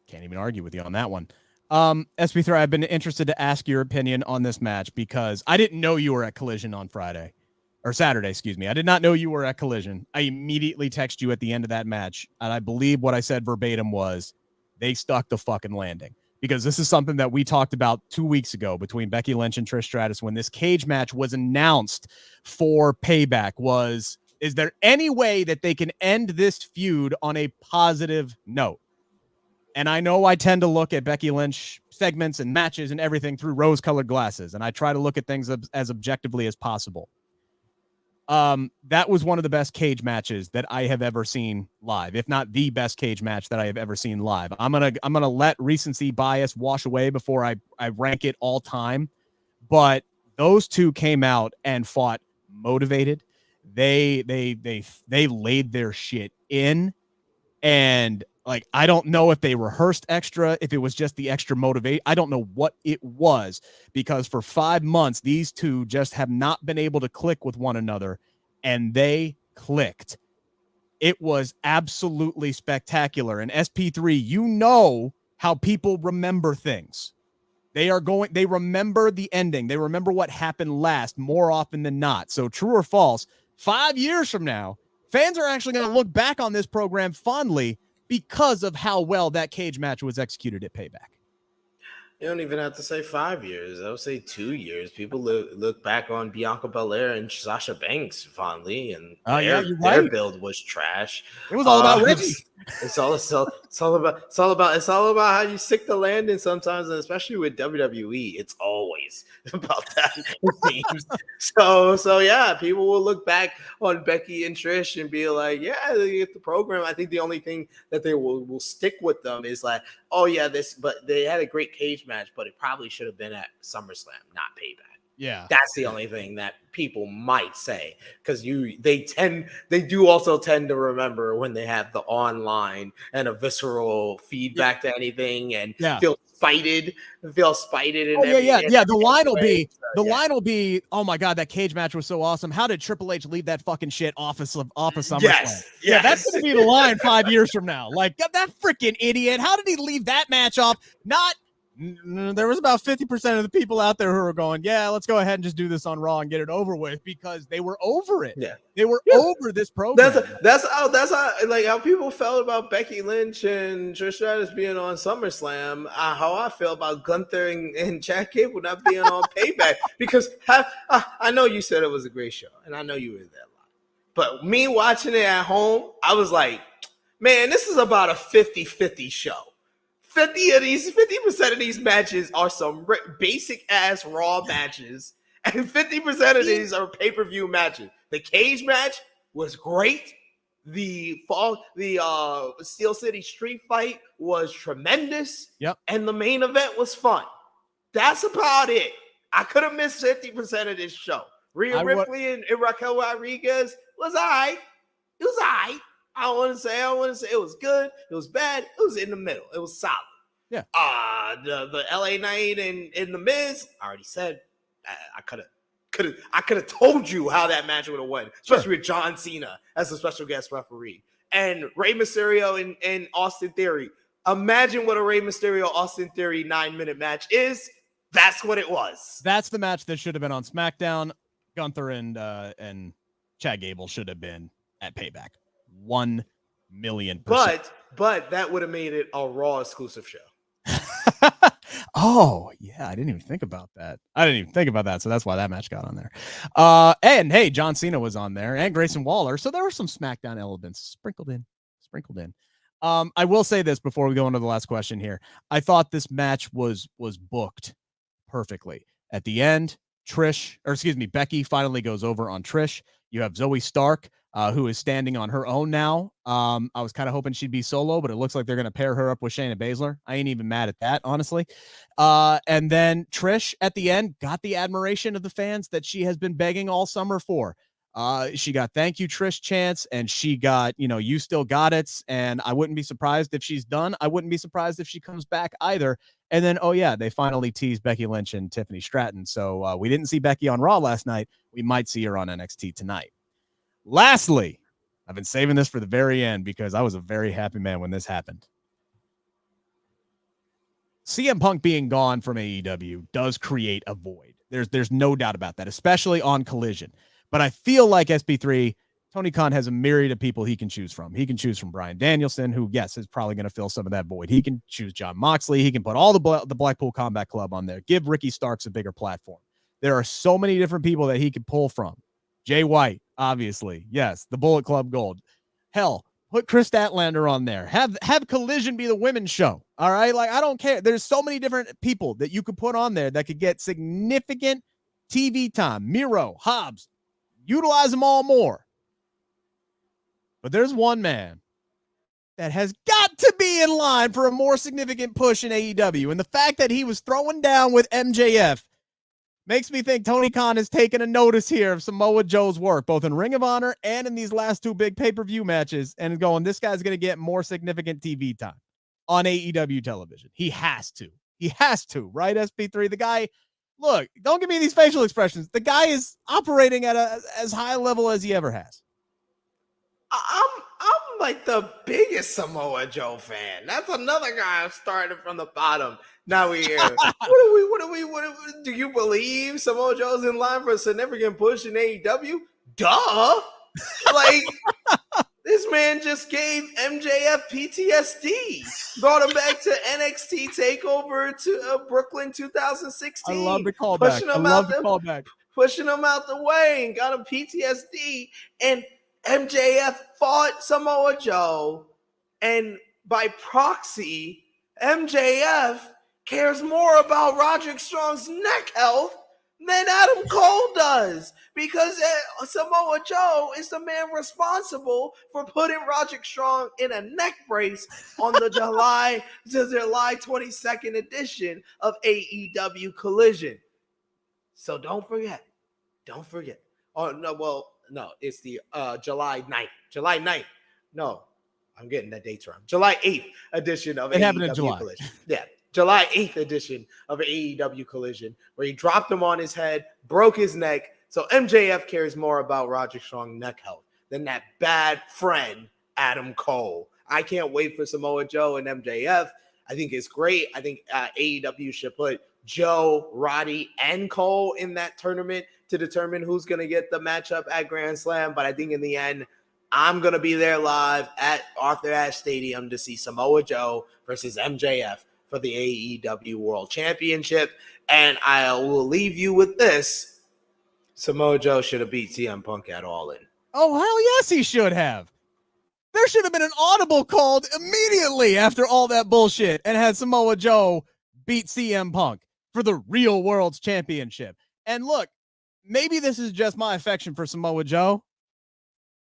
Can't even argue with you on that one. SP3, I've been interested to ask your opinion on this match because I didn't know you were at Collision on Saturday, excuse me. I did not know you were at Collision. I immediately texted you at the end of that match, and I believe what I said verbatim was they stuck the fucking landing, because this is something that we talked about 2 weeks ago between Becky Lynch and Trish Stratus when this cage match was announced for Payback. Is there any way that they can end this feud on a positive note? And I know I tend to look at Becky Lynch segments and matches and everything through rose-colored glasses, and I try to look at things as objectively as possible. That was one of the best cage matches that I have ever seen live, if not the best cage match that I have ever seen live. I'm gonna let recency bias wash away before I rank it all time, but those two came out and fought motivated. They laid their shit in, and like, I don't know if they rehearsed extra, if it was just the extra motivate. I don't know what it was, because for 5 months, these two just have not been able to click with one another, and they clicked. It was absolutely spectacular. And SP3, you know how people remember things. They remember the ending. They remember what happened last more often than not. So true or false, 5 years from now, fans are actually going to look back on this program fondly because of how well that cage match was executed at Payback. You don't even have to say 5 years. I would say 2 years. People look back on Bianca Belair and Sasha Banks fondly, and their build was trash. It was all about Reggie. It's all about how you stick the landing sometimes, and especially with WWE, it's always about that. It seems. So yeah, people will look back on Becky and Trish and be like, yeah, they get the program. I think the only thing that they will stick with them is like, oh yeah, but they had a great cage match, but it probably should have been at SummerSlam, not Payback. Yeah, that's the only thing that people might say, because they do also tend to remember when they have the online and a visceral feedback to anything and feel spited. The line will be, oh my god, that cage match was so awesome. How did Triple H leave that fucking shit off of SummerSlam? Yes. Yeah, that's gonna be the line 5 years from now. Like, that freaking idiot. How did he leave that match off? There was about 50% of the people out there who were going, yeah, let's go ahead and just do this on Raw and get it over with, because they were over it. Yeah. They were over this program. That's how like how people felt about Becky Lynch and Trish Stratus being on SummerSlam. How I feel about Gunther and Chad Gable not being on Payback, because I know you said it was a great show, and I know you were there a lot. But me watching it at home, I was like, man, this is about a 50-50 show. 50% of these matches are some basic ass Raw matches, and 50% of these are pay-per-view matches. The cage match was great. The Steel City Street Fight was tremendous. Yep. And the main event was fun. That's about it. I could have missed 50% of this show. Rhea Ripley and Raquel Rodriguez was all right. It was all right. I don't want to say it was good. It was bad. It was in the middle. It was solid. Yeah. The LA Knight and the Miz, I already said, I could have told you how that match would have went, especially with John Cena as a special guest referee, and Rey Mysterio and Austin Theory. Imagine what a Rey Mysterio Austin Theory 9-minute match is. That's what it was. That's the match that should have been on SmackDown. Gunther and Chad Gable should have been at Payback. 1,000,000%. But that would have made it a Raw exclusive show. Oh, yeah. I didn't even think about that. So that's why that match got on there. And hey, John Cena was on there, and Grayson Waller. So there were some SmackDown elements sprinkled in. I will say this before we go into the last question here. I thought this match was booked perfectly. At the end, Becky finally goes over on Trish. You have Zoe Stark, who is standing on her own now. I was kind of hoping she'd be solo, but it looks like they're going to pair her up with Shayna Baszler. I ain't even mad at that, honestly. And then Trish at the end got the admiration of the fans that she has been begging all summer for. She got thank you Trish chants, and she got, you still got it. And I wouldn't be surprised if she's done. I wouldn't be surprised if she comes back either. And then, oh yeah, they finally teased Becky Lynch and Tiffany Stratton. So we didn't see Becky on Raw last night. We might see her on NXT tonight. Lastly, I've been saving this for the very end because I was a very happy man when this happened. CM Punk being gone from AEW does create a void. There's no doubt about that, especially on Collision. But I feel like SP3, Tony Khan has a myriad of people he can choose from. He can choose from Bryan Danielson, who, yes, is probably going to fill some of that void. He can choose Jon Moxley. He can put all the Blackpool Combat Club on there. Give Ricky Starks a bigger platform. There are so many different people that he could pull from. Jay White, obviously. Yes, the Bullet Club Gold. Hell, put Chris Statlander on there. Have Collision be the women's show. All right? Like, I don't care. There's so many different people that you could put on there that could get significant TV time. Miro, Hobbs, utilize them all more. But there's one man that has got to be in line for a more significant push in AEW. And the fact that he was throwing down with MJF makes me think Tony Khan has taken a notice here of Samoa Joe's work, both in Ring of Honor and in these last two big pay-per-view matches, and going, this guy's going to get more significant TV time on AEW television. He has to. He has to, right, SP3? The guy, look, don't give me these facial expressions. The guy is operating at as high a level as he ever has. I'm like the biggest Samoa Joe fan. That's another guy I'm starting from the bottom. Now we here. What are we? Do you believe Samoa Joe's in line for a significant push in AEW? Duh. Like, this man just gave MJF PTSD. Brought him back to NXT TakeOver to Brooklyn 2016. I love the callback. Pushing him out the way and got him PTSD. And MJF fought Samoa Joe. And by proxy, MJF cares more about Roderick Strong's neck health than Adam Cole does, because Samoa Joe is the man responsible for putting Roderick Strong in a neck brace on the July 22nd edition of AEW Collision. So don't forget. Oh, no, well, no, it's the July 9th. No, I'm getting the dates wrong. July 8th edition of AEW Collision. Yeah. July 8th edition of AEW Collision, where he dropped him on his head, broke his neck. So MJF cares more about Roderick Strong's neck health than that bad friend, Adam Cole. I can't wait for Samoa Joe and MJF. I think it's great. I think AEW should put Joe, Roddy, and Cole in that tournament to determine who's going to get the matchup at Grand Slam. But I think in the end, I'm going to be there live at Arthur Ashe Stadium to see Samoa Joe versus MJF for the AEW World Championship. And I will leave you with this. Samoa Joe should have beat CM Punk at All In. Oh, hell yes, he should have. There should have been an audible called immediately after all that bullshit and had Samoa Joe beat CM Punk for the real World's Championship. And look, maybe this is just my affection for Samoa Joe.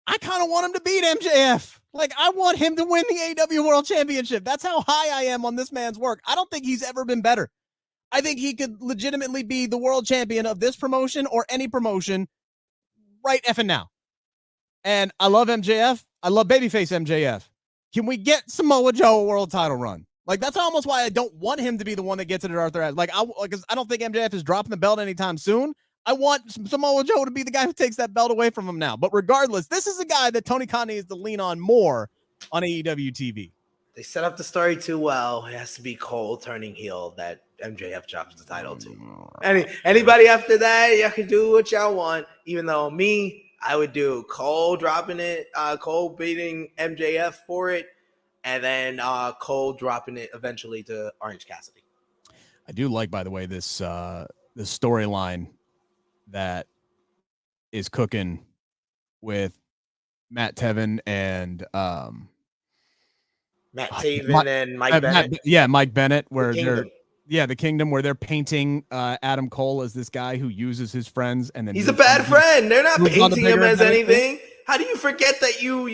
I kind of want him to beat MJF. Like, I want him to win the AEW World Championship. That's how high I am on this man's work. I don't think he's ever been better. I think he could legitimately be the world champion of this promotion or any promotion right effing now. And I love MJF. I love babyface MJF. Can we get Samoa Joe a world title run? Like, that's almost why I don't want him to be the one that gets it at Arthur Ashe. Like, I don't think MJF is dropping the belt anytime soon. I want Samoa Joe to be the guy who takes that belt away from him now. But regardless, this is a guy that Tony Khan needs to lean on more on AEW TV. They set up the story too well. It has to be Cole turning heel that MJF drops the title to. Anybody after that, y'all can do what y'all want. Even though I would do Cole dropping it, Cole beating MJF for it, and then Cole dropping it eventually to Orange Cassidy. I do like, by the way, this storyline that is cooking with Matt Taven and Matt Taven and Mike Bennett. Mike Bennett, where the Kingdom, where they're painting Adam Cole as this guy who uses his friends, and then he's a bad friend. They're not painting him as anything. How do you forget that you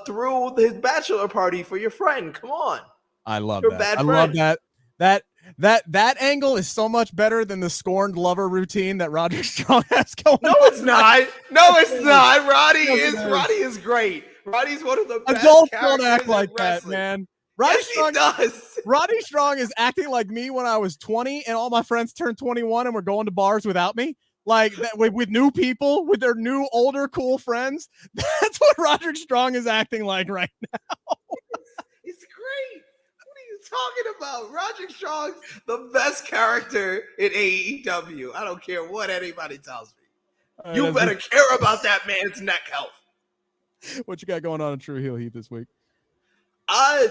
threw his bachelor party for your friend? Come on. I love that. I love that. That That angle is so much better than the scorned lover routine that Roderick Strong has going No, on. it's not. No, it's not. Roddy is great. Roddy's one of the best Adults characters don't act like in that, wrestling. man. Yes, he does. Roddy Strong is acting like me when I was 20 and all my friends turned 21 and were going to bars without me. Like that with new people, with their new, older, cool friends. That's what Roderick Strong is acting like right now. It's great. What are you talking about? Roderick Strong's the best character in AEW. I don't care what anybody tells me. You better care about that man's neck health. What you got going on in True Heel Heat this week?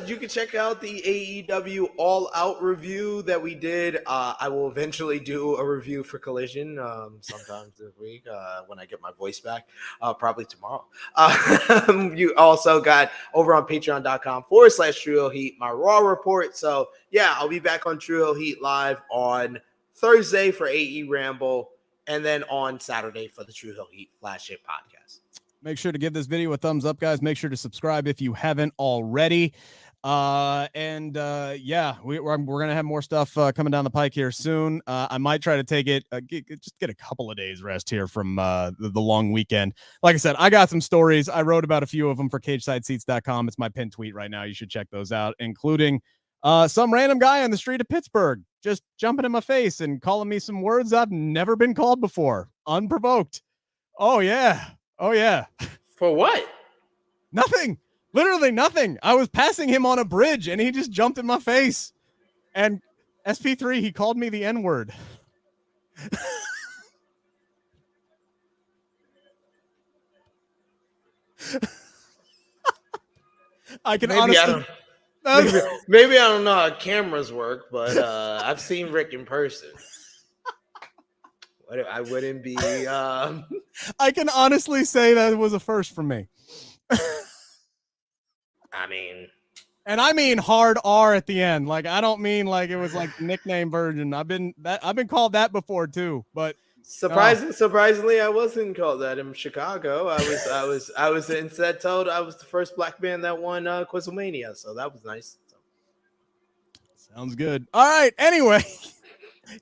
You can check out the AEW All Out review that we did. I will eventually do a review for Collision sometime this week when I get my voice back, probably tomorrow. You also got over on patreon.com/True Heel Heat my Raw report. So, yeah, I'll be back on True Heel Heat Live on Thursday for AE Ramble and then on Saturday for the True Heel Heat Flagship podcast. Make sure to give this video a thumbs up, guys. Make sure to subscribe if you haven't already. Yeah, we're going to have more stuff coming down the pike here soon. I might try to take it, just get a couple of days rest here from the long weekend. Like I said, I got some stories. I wrote about a few of them for CagesideSeats.com. It's my pinned tweet right now. You should check those out, including some random guy on the street of Pittsburgh just jumping in my face and calling me some words I've never been called before, unprovoked. Oh, yeah. Oh, yeah. For what? Nothing. Literally nothing. I was passing him on a bridge and he just jumped in my face. And SP3, he called me the N-word. I can honestly... Maybe I don't know how cameras work, but I've seen Rick in person. I wouldn't be. I can honestly say that it was a first for me. I mean hard R at the end. Like I don't mean like it was like nickname version. I've been called that before too. But surprisingly, I wasn't called that in Chicago. I was instead told I was the first black man that won Quizlemania, so that was nice. Sounds good. All right. Anyway.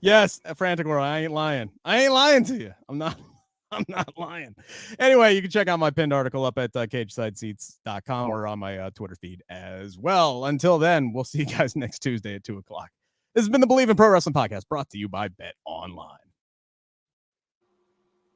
Yes, Frantic World. I ain't lying. I ain't lying to you. I'm not lying. Anyway, you can check out my pinned article up at CagesideSeats.com or on my Twitter feed as well. Until then, we'll see you guys next Tuesday at 2:00. This has been the Believe in Pro Wrestling podcast brought to you by Bet Online.